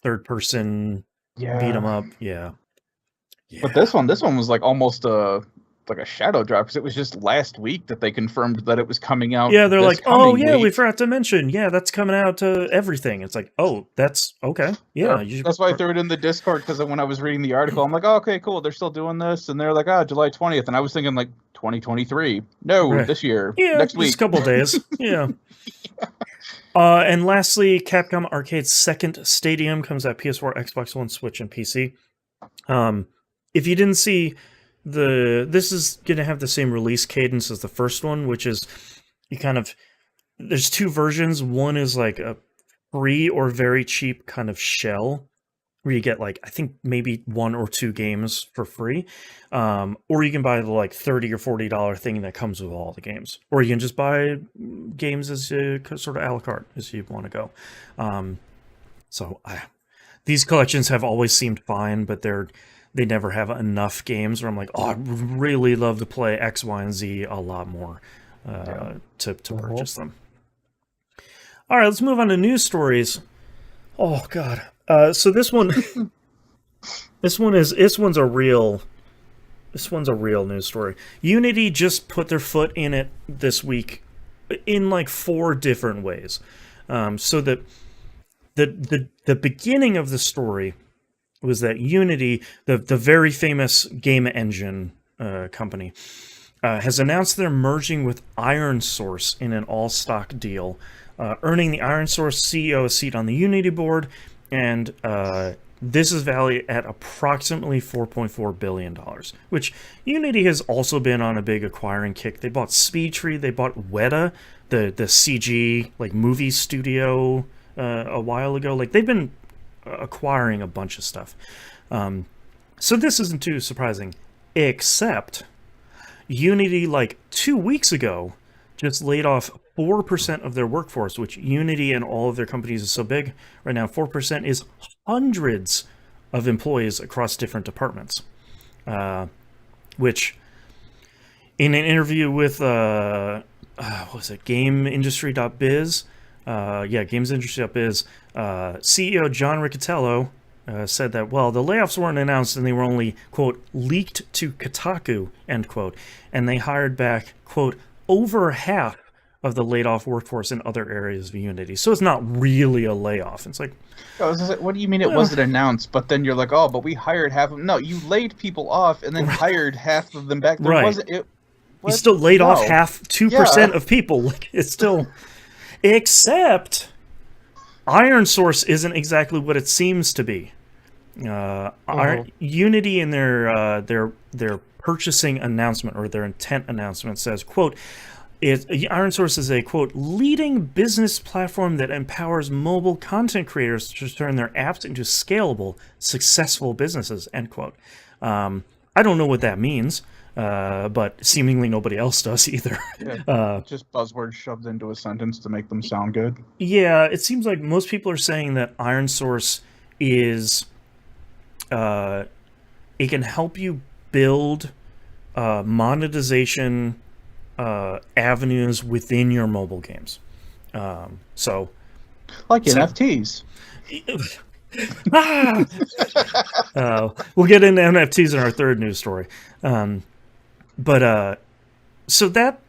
third person beat 'em up. Yeah. But this one was like almost like a shadow drop, because it was just last week that they confirmed that it was coming out. Yeah, they're like, we forgot to mention. Yeah, that's coming out to everything. It's like, oh, that's okay. Yeah. That's why I threw it in the Discord, because when I was reading the article, I'm like, oh, okay, cool. They're still doing this. And they're like, July 20th. And I was thinking like 2023. No, this year. Yeah, next week. Just a couple days. Yeah. And lastly, Capcom Arcade's second Stadium comes out PS4, Xbox One, Switch, and PC. If you didn't see, this is going to have the same release cadence as the first one, which is there's two versions. One is like a free or very cheap kind of shell, where you get like, I think maybe 1 or 2 games for free. Or you can buy the like $30 or $40 thing that comes with all the games. Or you can just buy games as sort of a la carte as you want to go. These collections have always seemed fine, but they never have enough games where I'm like, I'd really love to play X, Y, and Z a lot more to purchase them. All right, let's move on to news stories. Oh God. So this one's a real news story. Unity just put their foot in it this week in like 4 different ways. So the beginning of the story was that Unity, the very famous game engine company, has announced they're merging with ironSource in an all-stock deal, earning the ironSource CEO a seat on the Unity board, and this is valued at approximately $4.4 billion, which Unity has also been on a big acquiring kick. They bought SpeedTree, they bought Weta, the CG like movie studio a while ago. Like, they've been acquiring a bunch of stuff. So this isn't too surprising, except Unity, like 2 weeks ago, just laid off 4% of their workforce, which Unity and all of their companies is so big right now. 4% is hundreds of employees across different departments. Which, in an interview with, what was it, GameIndustry.biz, GamesIndustry.biz, CEO John Riccitiello said that, well, the layoffs weren't announced and they were only, quote, leaked to Kotaku, end quote. And they hired back, quote, over half of the laid-off workforce in other areas of Unity. So it's not really a layoff. It's like... what do you mean it wasn't announced? But then you're like, oh, but we hired half of them. No, you laid people off and then hired half of them back. There wasn't... You still laid off 2% of people. Like, it's still... Except... Iron Source isn't exactly what it seems to be. Unity in their purchasing announcement or their intent announcement says, quote, Iron Source is a, quote, leading business platform that empowers mobile content creators to turn their apps into scalable, successful businesses, end quote. I don't know what that means, but seemingly nobody else does either. Yeah, just buzzwords shoved into a sentence to make them sound good. Yeah, it seems like most people are saying that Iron Source is... it can help you build monetization avenues within your mobile games. So, like NFTs. We'll get into NFTs in our third news story. But so that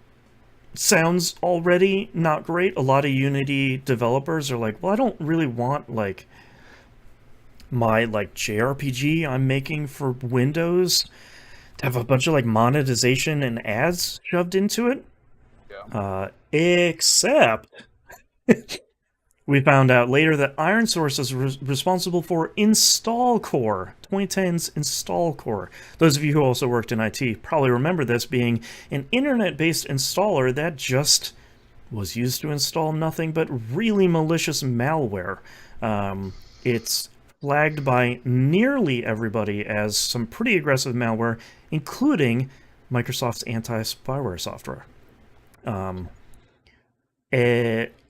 sounds already not great. A lot of Unity developers are like, well, I don't really want like my like JRPG I'm making for Windows to have a bunch of like monetization and ads shoved into it. Yeah. Except we found out later that Iron Source is responsible for Install Core, 2010's Install Core. Those of you who also worked in IT probably remember this being an internet-based installer that just was used to install nothing but really malicious malware. It's flagged by nearly everybody as some pretty aggressive malware, including Microsoft's anti-spyware software.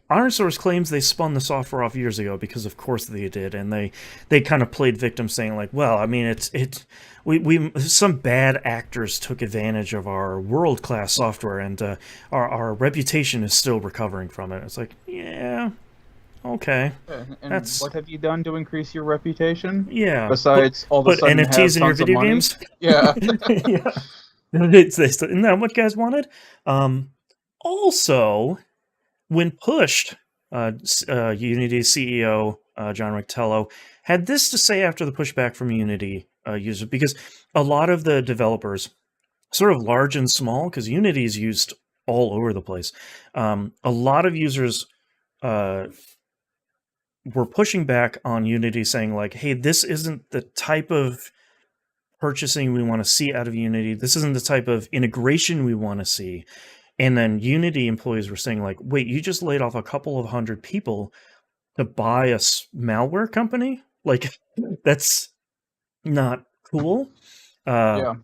Iron Source claims they spun the software off years ago because of course they did, and they kind of played victim, saying like, well, I mean, we some bad actors took advantage of our world-class software, and our reputation is still recovering from it. It's like, yeah, okay. And what have you done to increase your reputation? Yeah. Besides all the sudden NFTs in your video games? Yeah. Yeah. Isn't that what guys wanted? Also, when pushed, Unity CEO John Rictello had this to say after the pushback from Unity users, because a lot of the developers, sort of large and small, because Unity is used all over the place, a lot of users were pushing back on Unity, saying like, hey, this isn't the type of purchasing we want to see out of Unity. This isn't the type of integration we want to see. And then Unity employees were saying like, wait, you just laid off a couple of hundred people to buy a malware company? Like, that's not cool. Yeah.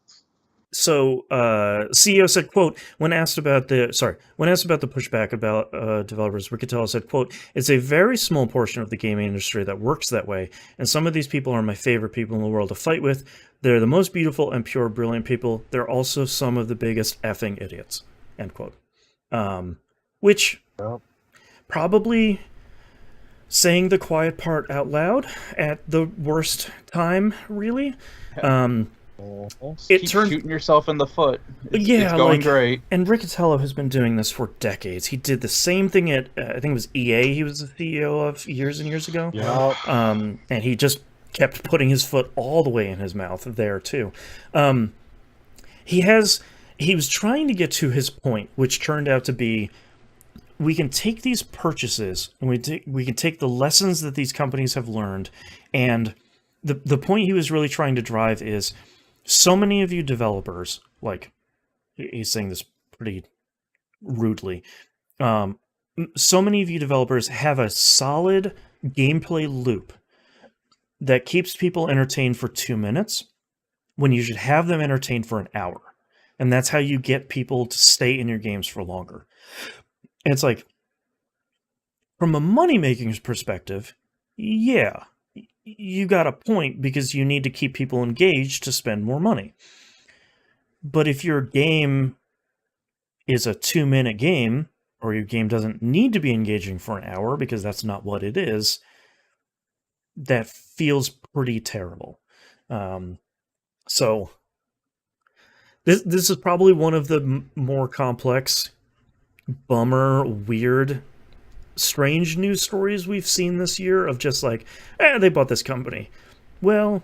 So CEO said, quote, when asked about the pushback about developers, Rictello said, quote, it's a very small portion of the gaming industry that works that way. And some of these people are my favorite people in the world to fight with. They're the most beautiful and pure, brilliant people. They're also some of the biggest effing idiots. End quote. Which probably saying the quiet part out loud at the worst time, really. Keep shooting yourself in the foot. It's going great. And Rictello has been doing this for decades. He did the same thing at I think it was EA. He was the CEO of years and years ago. Yeah. And he just kept putting his foot all the way in his mouth there too. He was trying to get to his point, which turned out to be, we can take these purchases and we can take the lessons that these companies have learned, and the point he was really trying to drive is, so many of you developers, like, he's saying this pretty rudely, so many of you developers have a solid gameplay loop that keeps people entertained for 2 minutes when you should have them entertained for an hour. And that's how you get people to stay in your games for longer. And it's like, from a money-making perspective, yeah, you got a point, because you need to keep people engaged to spend more money. But if your game is a 2-minute game, or your game doesn't need to be engaging for an hour, because that's not what it is, that feels pretty terrible. So this is probably one of the more complex, bummer, weird, strange news stories we've seen this year of just like, they bought this company. Well,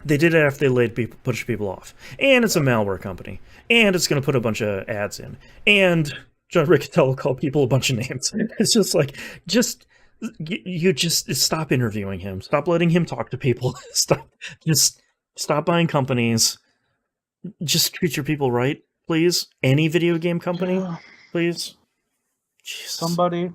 they did it after they laid bunch of people off. And it's a malware company. And it's going to put a bunch of ads in. And John Riccatello will call people a bunch of names. It's just like, you just stop interviewing him. Stop letting him talk to people. Stop buying companies. Just treat your people right, please. Any video game company, please. Jesus. Somebody.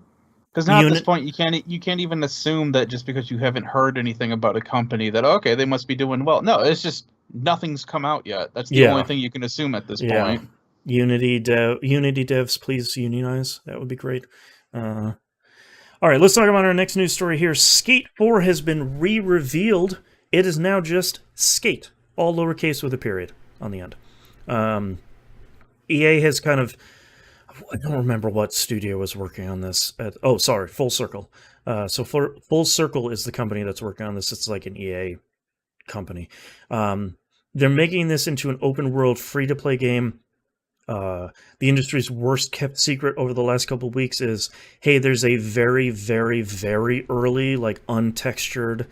Because now at this point, you can't even assume that just because you haven't heard anything about a company that, okay, they must be doing well. No, it's just nothing's come out yet. That's the only thing you can assume at this point. Unity devs, please unionize. That would be great. All right, let's talk about our next news story here. Skate 4 has been re-revealed. It is now just Skate, all lowercase with a period on the end. EA has kind of... I don't remember what studio was working on this. Full Circle. So Full Circle is the company that's working on this. It's like an EA company. They're making this into an open-world, free-to-play game. The industry's worst kept secret over the last couple of weeks is, hey, there's a very, very, very early, like untextured,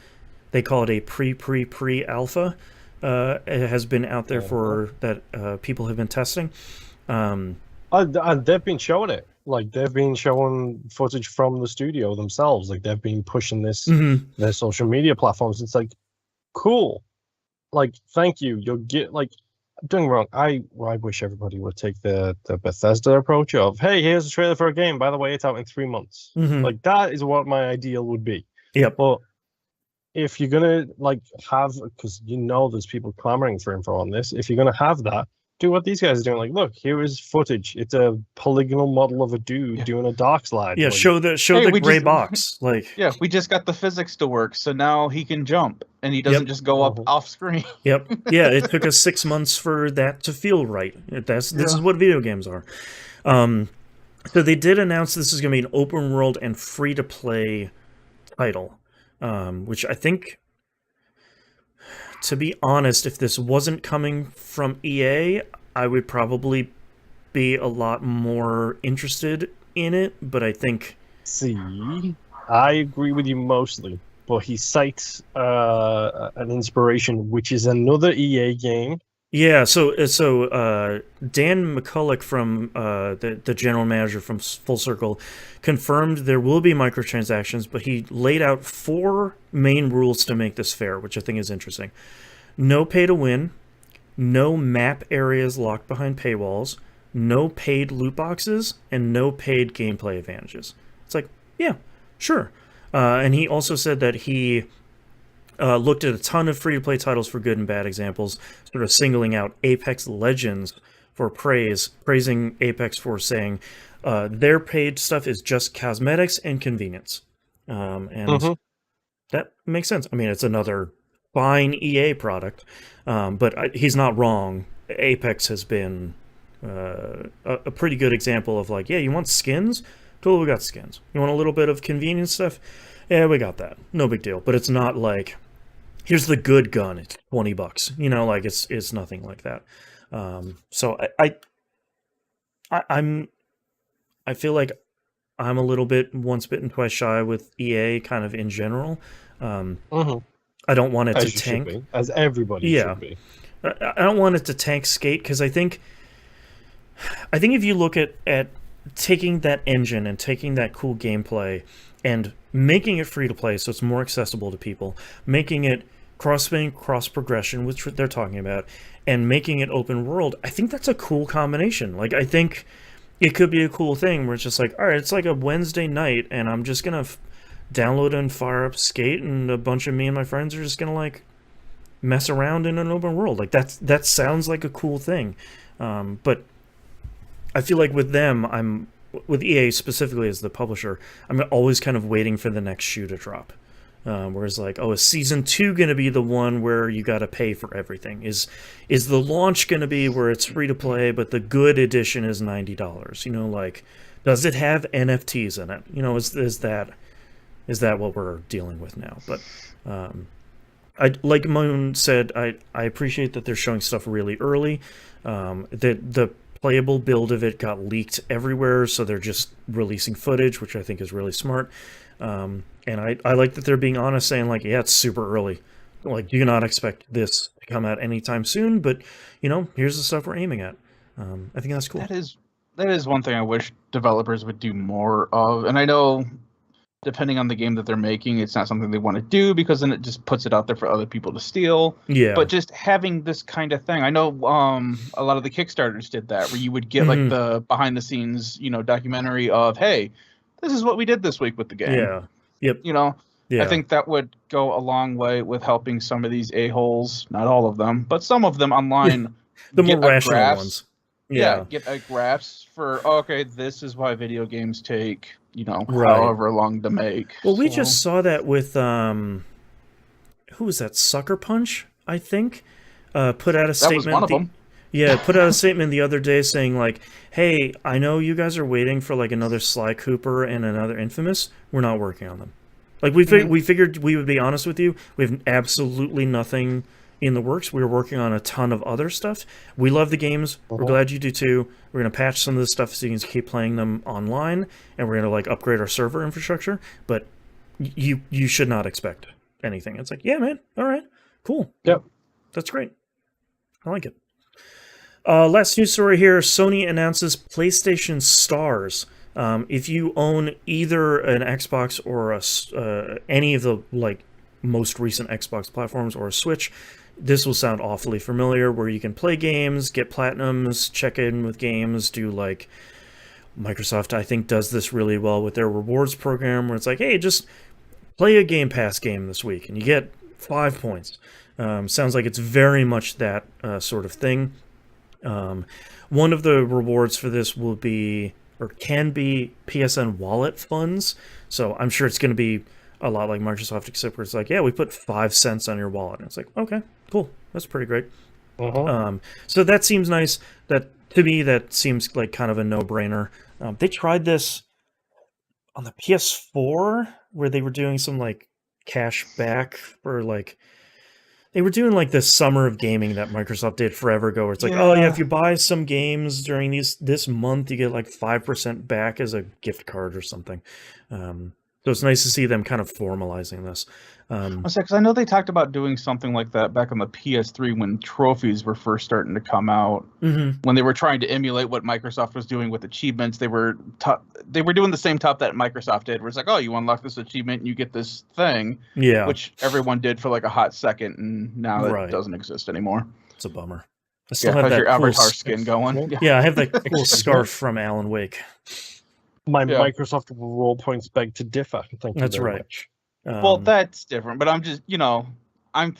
they call it a pre-alpha. It has been out there for that people have been testing. And they've been showing it. Like, they've been showing footage from the studio themselves. Like, they've been pushing this their social media platforms. It's like, cool. Like, thank you. You'll get, like, don't get me wrong. I wish everybody would take the Bethesda approach of, hey, here's a trailer for a game. By the way, it's out in 3 months. Like, that is what my ideal would be. Yep. But if you're going to, like, have, because there's people clamoring for info on this. If you're going to have that, do what these guys are doing. Like, look, here is footage. It's a polygonal model of a dude doing a dark slide. Yeah, like, show the gray box. Like, yeah, we just got the physics to work, so now he can jump and he doesn't just go up off screen. Yep. Yeah, it took us 6 months for that to feel right. This is what video games are. So they did announce this is going to be an open world and free to play title, which I think, to be honest, if this wasn't coming from EA, I would probably be a lot more interested in it, but I think... See, I agree with you mostly, but he cites an inspiration, which is another EA game. Yeah, so Dan McCulloch from the general manager from Full Circle confirmed there will be microtransactions, but he laid out 4 main rules to make this fair, which I think is interesting. No pay to win, no map areas locked behind paywalls, no paid loot boxes, and no paid gameplay advantages. It's like, yeah, sure. And he also said that he looked at a ton of free-to-play titles for good and bad examples, sort of singling out Apex Legends for praising Apex for saying their paid stuff is just cosmetics and convenience. And that makes sense. I mean, it's another fine EA product, but he's not wrong. Apex has been a pretty good example of like, yeah, you want skins? Totally, we got skins. You want a little bit of convenience stuff? Yeah, we got that. No big deal. But it's not like, here's the good gun. It's $20. Like it's nothing like that. So I feel like I'm a little bit once bitten, twice shy with EA kind of in general. I don't want it to tank. As everybody should be. I don't want it to tank Skate because I think if you look at taking that engine and taking that cool gameplay and making it free to play so it's more accessible to people, making it cross-spin, cross-progression, which they're talking about, and making it open world, I think that's a cool combination. Like, I think it could be a cool thing where it's just like, all right, it's like a Wednesday night, and I'm just going to download and fire up Skate, and a bunch of me and my friends are just going to, like, mess around in an open world. Like, that sounds like a cool thing. But I feel like with them, with EA specifically as the publisher, I'm always kind of waiting for the next shoe to drop. Whereas like, is season 2 going to be the one where you got to pay for everything? Is the launch going to be where it's free to play, but the good edition is $90? Like, does it have NFTs in it? Is that what we're dealing with now? But like Moon said, I appreciate that they're showing stuff really early. The playable build of it got leaked everywhere, so they're just releasing footage, which I think is really smart. And I like that they're being honest, saying like, yeah, it's super early. Like, do not expect this to come out anytime soon, but here's the stuff we're aiming at. I think that's cool. That is one thing I wish developers would do more of. And I know, depending on the game that they're making, it's not something they want to do because then it just puts it out there for other people to steal. Yeah. But just having this kind of thing, I know a lot of the Kickstarters did that, where you would get like the behind the scenes, documentary of, hey, this is what we did this week with the game. Yeah. Yep. Yeah. I think that would go a long way with helping some of these a-holes, not all of them, but some of them online. The more rational ones. Yeah, get a grasp for, okay, this is why video games take, however long to make. Well, we just saw that with, who was that, Sucker Punch, I think? Put out a statement. That was one of them. Yeah, put out a statement the other day saying, like, hey, I know you guys are waiting for, like, another Sly Cooper and another Infamous. We're not working on them. Like, we figured we would be honest with you. We have absolutely nothing in the works. We were working on a ton of other stuff. We love the games. We're glad you do too. We're going to patch some of the stuff so you can keep playing them online, and we're going to like upgrade our server infrastructure, but you should not expect anything. It's like, yeah, man, all right, cool. Yep. That's great. I like it. Last news story here. Sony announces PlayStation Stars. If you own either an Xbox or any of the like most recent Xbox platforms or a Switch, this will sound awfully familiar, where you can play games, get platinums, check in with games, do like Microsoft, I think, does this really well with their rewards program, where it's like, hey, just play a Game Pass game this week and you get 5 points. Sounds like it's very much that sort of thing. One of the rewards for this will be, or can be, PSN wallet funds. So I'm sure it's going to be a lot like Microsoft, except where it's like, yeah, we put 5 cents on your wallet. And it's like, okay, cool. That's pretty great. So that seems nice. That to me, that seems like kind of a no-brainer. They tried this on the PS4, where they were doing some like cash back for like, they were doing like this summer of gaming that Microsoft did forever ago, where it's like, oh yeah, if you buy some games during this month, you get like 5% back as a gift card or something. So it's nice to see them kind of formalizing this. Because I know they talked about doing something like that back on the PS3 when trophies were first starting to come out. When they were trying to emulate what Microsoft was doing with achievements, they were doing the same top that Microsoft did, where it's like, oh, you unlock this achievement and you get this thing, which everyone did for like a hot second, and now it doesn't exist anymore. It's a bummer. I still have that your cool avatar skin going. Yeah, I have that cool scarf from Alan Wake. My Microsoft role points beg to differ. Thank you That's very right. much. Well, that's different, but I'm just, my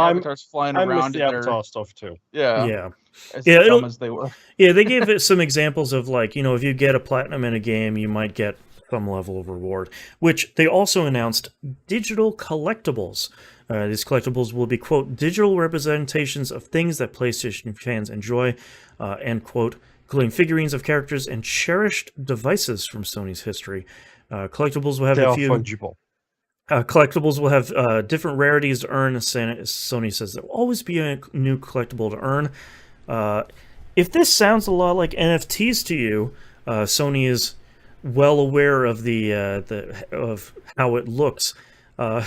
avatar's flying I around. miss the avatar stuff too. As dumb as they were. Yeah, they gave it some examples of like, if you get a platinum in a game, you might get some level of reward, which they also announced digital collectibles. These collectibles will be, quote, digital representations of things that PlayStation fans enjoy, end quote, including figurines of characters and cherished devices from Sony's history. Collectibles will have They a are few. fungible. Collectibles will have different rarities to earn. Sony says there will always be a new collectible to earn. If this sounds a lot like NFTs to you, Sony is well aware of of how it looks. In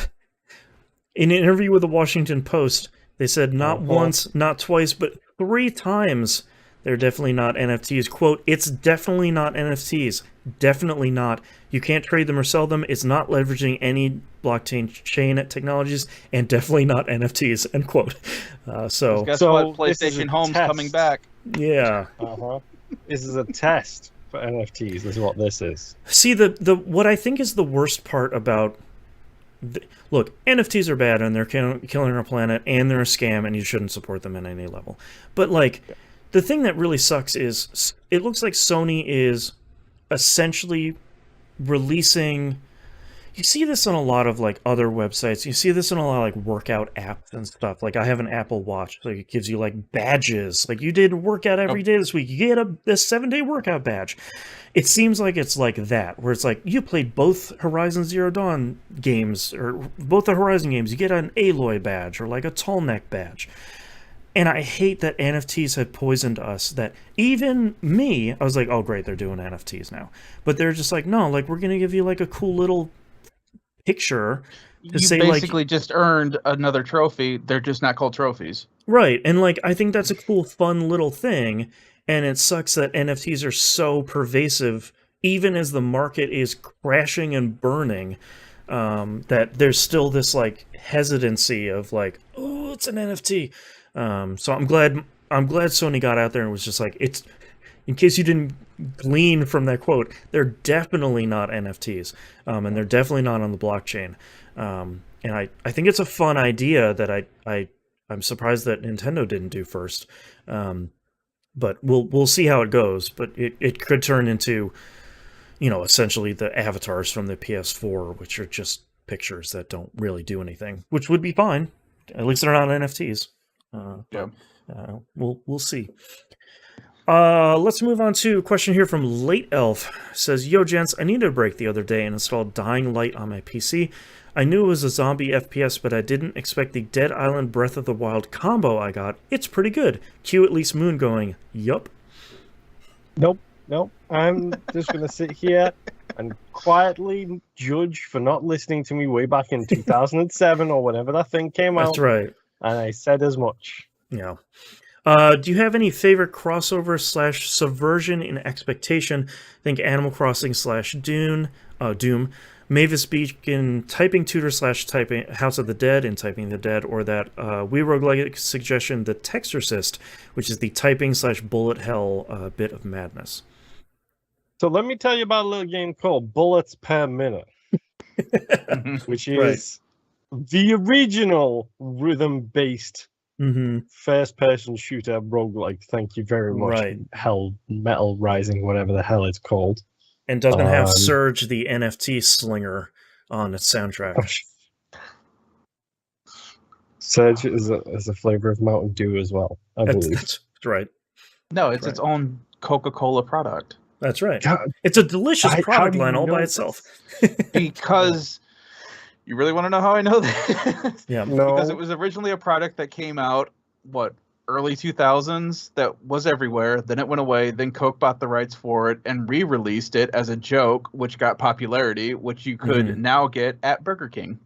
an interview with the Washington Post, they said not once, not twice, but 3 times they're definitely not NFTs. Quote, it's definitely not NFTs. Definitely not. You can't trade them or sell them. It's not leveraging any blockchain chain technologies, and definitely not NFTs, end quote. So guess what? PlayStation Home's coming back. Yeah. This is a test for NFTs, is what this is. See, the what I think is the worst part about... Look, NFTs are bad, and they're killing our planet, and they're a scam, and you shouldn't support them at any level. But, like... The thing that really sucks is it looks like Sony is essentially releasing, you see this on a lot of like other websites. You see this in a lot of like workout apps and stuff. Like I have an Apple Watch, so it gives you like badges. Like you did a workout every day this week, you get a 7-day workout badge. It seems like it's like that, where it's like you played both Horizon Zero Dawn games or both the Horizon games, you get an Aloy badge or like a tall neck badge. And I hate that NFTs have poisoned us, that even me, I was like, oh great, they're doing NFTs now. But they're just like, no, like we're going to give you like a cool little picture to you say basically like, just earned another trophy. They're just not called trophies. right. And like, I think that's a cool, fun little thing. And it sucks that NFTs are so pervasive, even as the market is crashing and burning, that there's still this like hesitancy of like, oh, it's an NFT. So I'm glad Sony got out there and was just like, it's, in case you didn't glean from that quote, they're definitely not NFTs, and they're definitely not on the blockchain. And I think it's a fun idea that I'm surprised that Nintendo didn't do first. But we'll see how it goes. But it could turn into, essentially the avatars from the PS4, which are just pictures that don't really do anything, which would be fine. At least they're not NFTs. We'll see. Let's move on to a question here from Late Elf. It says, yo gents, I needed a break the other day and installed Dying Light on my PC. I knew it was a zombie FPS, but I didn't expect the Dead Island Breath of the Wild combo I got. It's pretty good. Cue at least Moon going, yup. Nope. I'm just going to sit here and quietly judge for not listening to me way back in 2007 or whenever that thing came out. That's right. And I said as much. Yeah. Do you have any favorite crossover / subversion in expectation? Think Animal Crossing / Doom. Mavis Beacon typing tutor / typing House of the Dead in Typing the Dead, or that Wii roguelike suggestion, the Texorcist, which is the typing / bullet hell bit of madness. So let me tell you about a little game called Bullets Per Minute, which is the original rhythm-based first-person shooter roguelike. Thank you very much. Right. Hell, Metal Rising, whatever the hell it's called. And doesn't have Surge, the NFT slinger, on its soundtrack. Surge is a flavor of Mountain Dew as well, I believe. That's right. No, it's its own Coca-Cola product. That's right. God, it's a delicious product line all by itself. Because you really want to know how I know that? Yeah. No. Because it was originally a product that came out, early 2000s, that was everywhere. Then it went away. Then Coke bought the rights for it and re-released it as a joke, which got popularity, which you could now get at Burger King.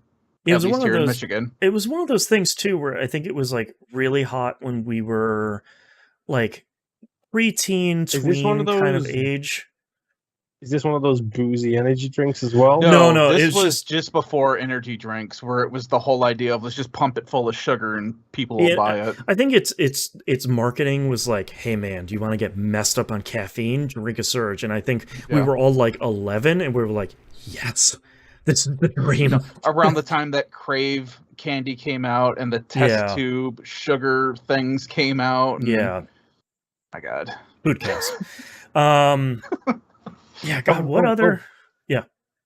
It was at least one here of those, in Michigan. It was one of those things too, where I think it was like really hot when we were like preteen, tween kind of age. Is this one of those boozy energy drinks as well? No. This was just before energy drinks, where it was the whole idea of let's just pump it full of sugar and people will buy it. I think its marketing was like, hey man, do you want to get messed up on caffeine? Drink a Surge. And I think we were all like 11 and we were like, yes, this is the dream. Around the time that Crave candy came out and the test tube sugar things came out. And, my God. Foodcast. Yeah, God, what other... Yeah.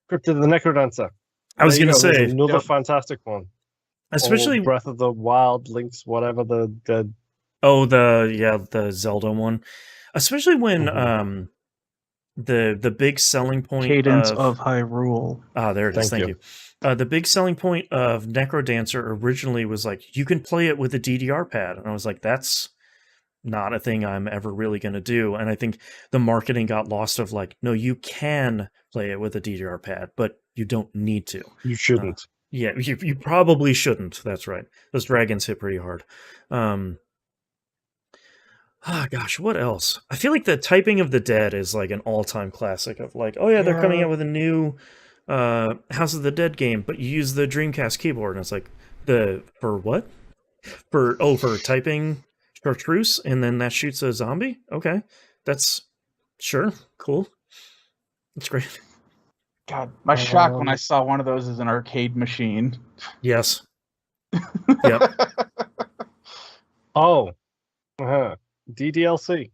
Crypt of the Necrodancer. I was going to say... Another fantastic one. Especially... Breath of the Wild, Link's, whatever the... Oh, the Zelda one. Especially when the big selling point Cadence of Hyrule. Ah, there it is. Thank you. The big selling point of Necrodancer originally was like, you can play it with a DDR pad. And I was like, that's not a thing I'm ever really going to do. And I think the marketing got lost of like, no, you can play it with a DDR pad, but you don't need to. You shouldn't. Yeah, you probably shouldn't. That's right. Those dragons hit pretty hard. Gosh, what else? I feel like the Typing of the Dead is like an all-time classic of like, oh yeah, they're coming out with a new House of the Dead game, but you use the Dreamcast keyboard, and it's like, for what? For typing chartreuse, and then that shoots a zombie? Okay. That's sure, cool. That's great. God, my shock when I saw one of those as an arcade machine. Yes. Yep. DDLC.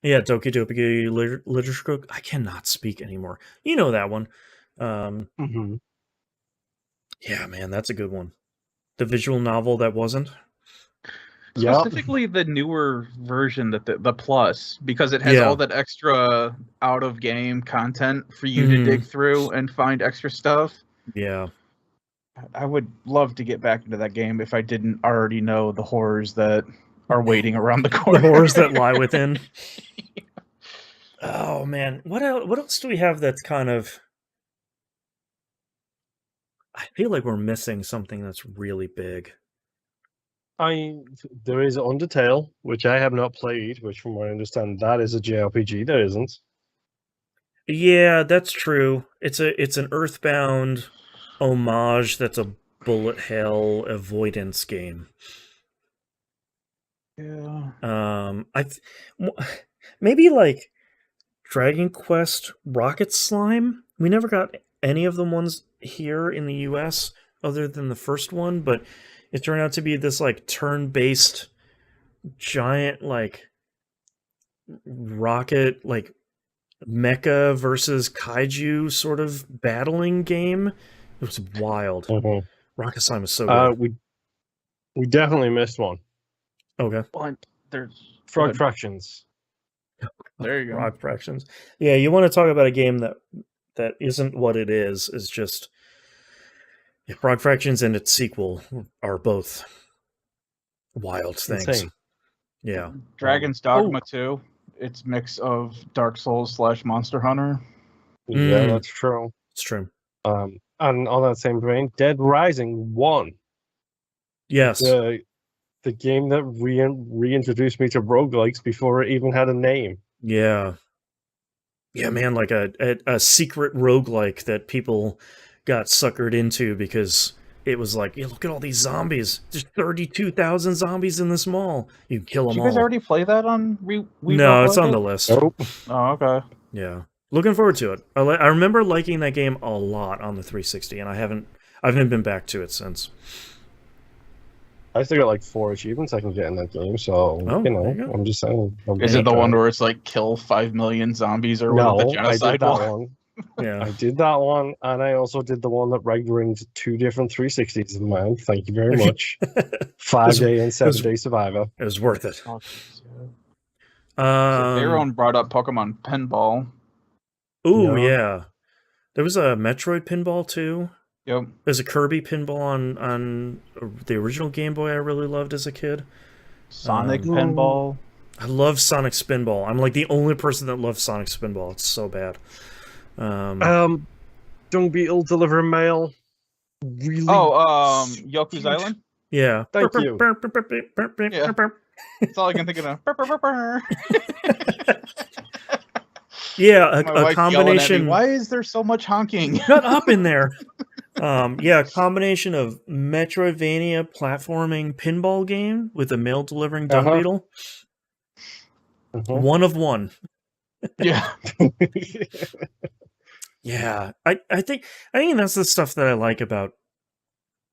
Yeah, Doki Doki Literature. I cannot speak anymore. You know that one. Yeah, man, that's a good one. The visual novel that wasn't. Specifically, the newer version, that the plus, because it has all that extra out of game content for you to dig through and find extra stuff. Yeah, I would love to get back into that game if I didn't already know the horrors that are waiting around the corner. The horrors that lie within. Oh man, what else do we have that's kind of? I feel like we're missing something that's really big. There is Undertale, which I have not played, which from what I understand, that is a JRPG. There isn't. Yeah, that's true. It's an Earthbound homage that's a bullet hell avoidance game. Yeah. Maybe like Dragon Quest Rocket Slime. We never got any of the ones here in the US other than the first one, but it turned out to be this like turn-based giant like rocket like mecha versus kaiju sort of battling game. It was wild. Rocket Slime was so good. We definitely missed one. Okay. There's Frog Fractions. There you go. Frog Fractions. Yeah, you want to talk about a game that isn't what it is just Frog Fractions and its sequel are both wild things. Insane. Yeah. Dragon's Dogma 2. It's mix of Dark Souls / Monster Hunter. Yeah, that's true. It's true. And on that same vein, Dead Rising 1. Yes. The game that reintroduced me to roguelikes before it even had a name. Yeah. Yeah, man, like a secret roguelike that people got suckered into because it was like, yeah, look at all these zombies. There's 32,000 zombies in this mall. You can kill them all. Did you guys already play that on No, it's on the list. Nope. Oh, okay. Yeah. Looking forward to it. I remember liking that game a lot on the 360, and I haven't been back to it since. I still got like 4 achievements I can get in that game, so I'm just saying. Is it the one where it's like kill 5 million zombies or no? The genocide I did that one. Yeah, I did that one, and I also did the one that brings 2 different 360s in mind. Thank you very much. 5-day and 7-day survivor. It was worth it. So Aaron brought up Pokemon Pinball. Ooh, yeah. There was a Metroid Pinball too. Yep. There's a Kirby Pinball on the original Game Boy I really loved as a kid. Sonic Pinball. I love Sonic Spinball. I'm like the only person that loves Sonic Spinball. It's so bad. Dung Beetle Deliver Mail. Really? Yoku's Island? Yeah. Thank you. Yeah. That's all I can think of. Yeah, a combination. Why is there so much honking? Shut up in there. A combination of Metroidvania platforming pinball game with a mail delivering dung beetle. One of one. Yeah. Yeah. I think that's the stuff that I like about,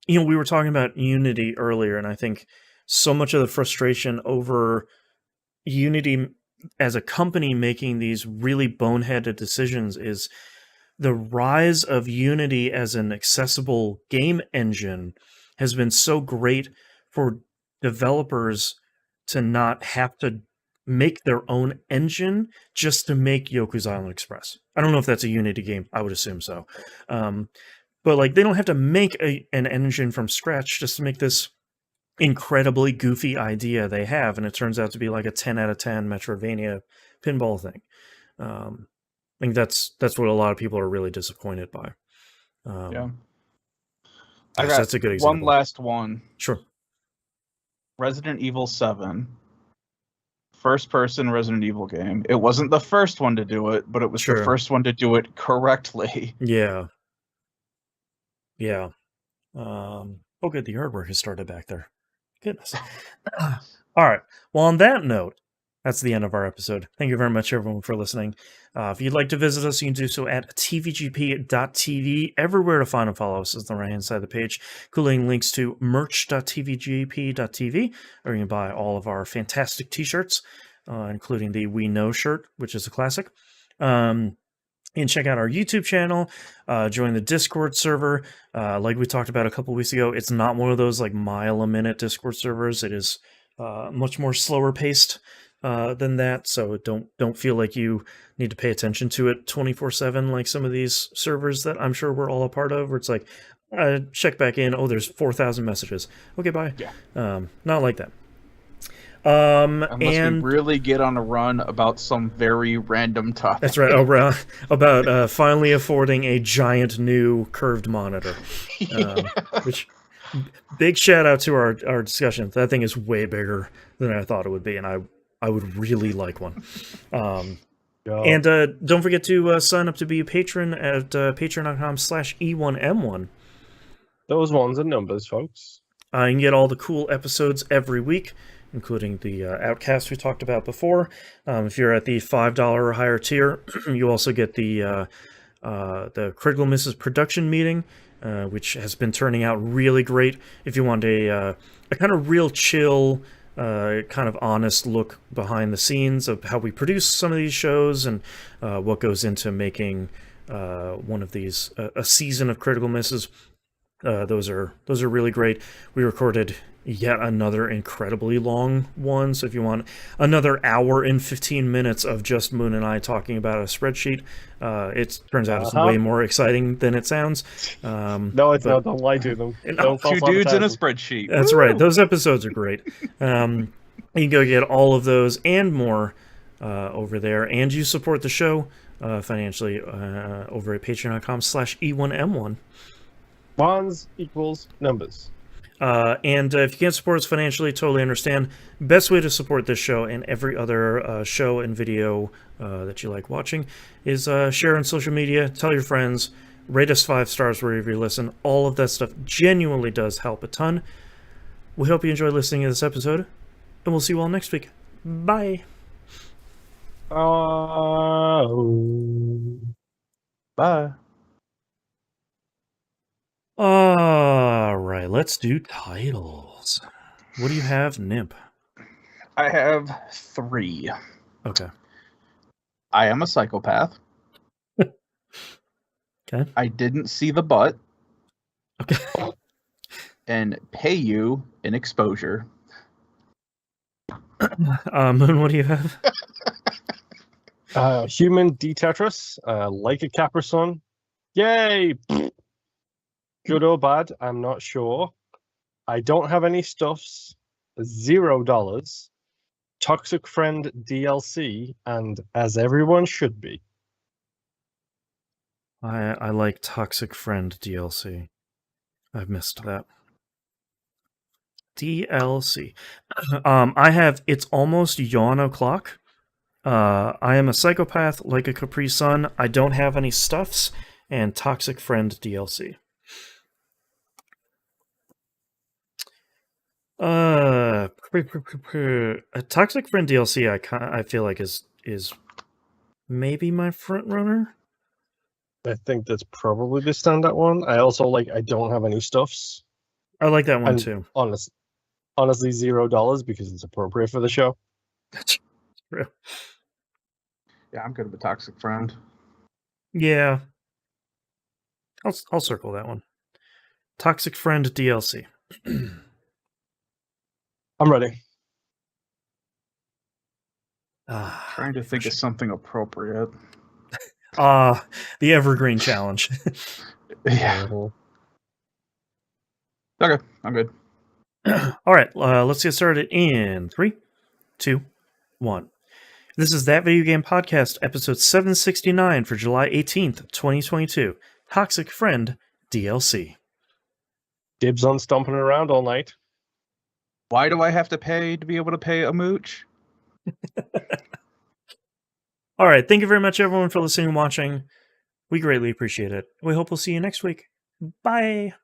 we were talking about Unity earlier, and I think so much of the frustration over Unity as a company making these really boneheaded decisions is the rise of Unity as an accessible game engine has been so great for developers to not have to make their own engine just to make Yoku's Island Express. I don't know if that's a Unity game. I would assume so. But like they don't have to make an engine from scratch just to make this incredibly goofy idea they have, and it turns out to be like a 10 out of 10 Metroidvania pinball thing. I think that's what a lot of people are really disappointed by. Yeah. That's a good example. One last one. Sure. Resident Evil 7. First-person Resident Evil game. It wasn't the first one to do it, but it was the first one to do it correctly. Yeah. Yeah. Oh, good. The artwork has started back there. Goodness. All right. Well, on that note, that's the end of our episode. Thank you very much, everyone, for listening. If you'd like to visit us, you can do so at tvgp.tv. Everywhere to find and follow us is on the right-hand side of the page, including links to merch.tvgp.tv, where you can buy all of our fantastic t-shirts. including the We Know shirt, which is a classic. And check out our YouTube channel, join the Discord server. Like we talked about a couple weeks ago, it's not one of those like mile-a-minute Discord servers. It is much more slower paced than that, so don't feel like you need to pay attention to it 24/7 like some of these servers that I'm sure we're all a part of, where it's like, check back in, there's 4,000 messages. Okay, bye. Yeah. Not like that. Unless we really get on a run about some very random topic. That's right. About finally affording a giant new curved monitor. Which, big shout out to our discussion. That thing is way bigger than I thought it would be, and I would really like one. And don't forget to sign up to be a patron at patreon.com/E1M1. Those ones are numbers, folks. You can get all the cool episodes every week, including the Outcast we talked about before. If you're at the $5 or higher tier, you also get the Critical Misses production meeting, which has been turning out really great. If you want a kind of real chill, kind of honest look behind the scenes of how we produce some of these shows and what goes into making one of these a season of Critical Misses. Those are really great. We recorded yet another incredibly long one, so if you want another hour and 15 minutes of just Moon and I talking about a spreadsheet, it turns out it's way more exciting than it sounds. No, it's not. Don't lie to them. Two dudes in a spreadsheet. That's right. Those episodes are great. You can go get all of those and more over there, and you support the show financially over at patreon.com/E1M1. Ones equals numbers. And if you can't support us financially, totally understand. Best way to support this show and every other show and video that you like watching is share on social media, tell your friends, rate us 5 stars wherever you listen. All of that stuff genuinely does help a ton. We hope you enjoyed listening to this episode, and we'll see you all next week. Bye. Bye. All right, let's do titles. What do you have, Nimp? I have 3. Okay. I Am a Psychopath. Okay. I Didn't See the Butt. Okay. And Pay You in Exposure. Moon, what do you have? Human D Tetris, Like a Capri-Sun. Yay! Good or bad, I'm not sure. I don't have any stuffs. $0. Toxic Friend DLC, and As Everyone Should Be. I like Toxic Friend DLC. I've missed that. DLC. I have It's Almost Yawn O'Clock. I Am a Psychopath, Like a Capri Sun. I don't have any stuffs, and Toxic Friend DLC. A Toxic Friend DLC I feel like is maybe my front runner. I think that's probably the standout one. I also I don't have any stuffs. I like that one too. Honestly, $0 because it's appropriate for the show. That's true. Yeah, I'm good with Toxic Friend. Yeah. I'll circle that one. Toxic Friend DLC. I'm ready. Trying to think of something appropriate. The Evergreen Challenge. Yeah. Okay, I'm good. All right, let's get started in 3, 2, 1. This is That Video Game Podcast, episode 769 for July 18th, 2022. Toxic Friend DLC. Dibs on stomping around all night. Why do I have to pay to be able to pay a mooch? All right, thank you very much, everyone, for listening and watching. We greatly appreciate it. We hope we'll see you next week. Bye.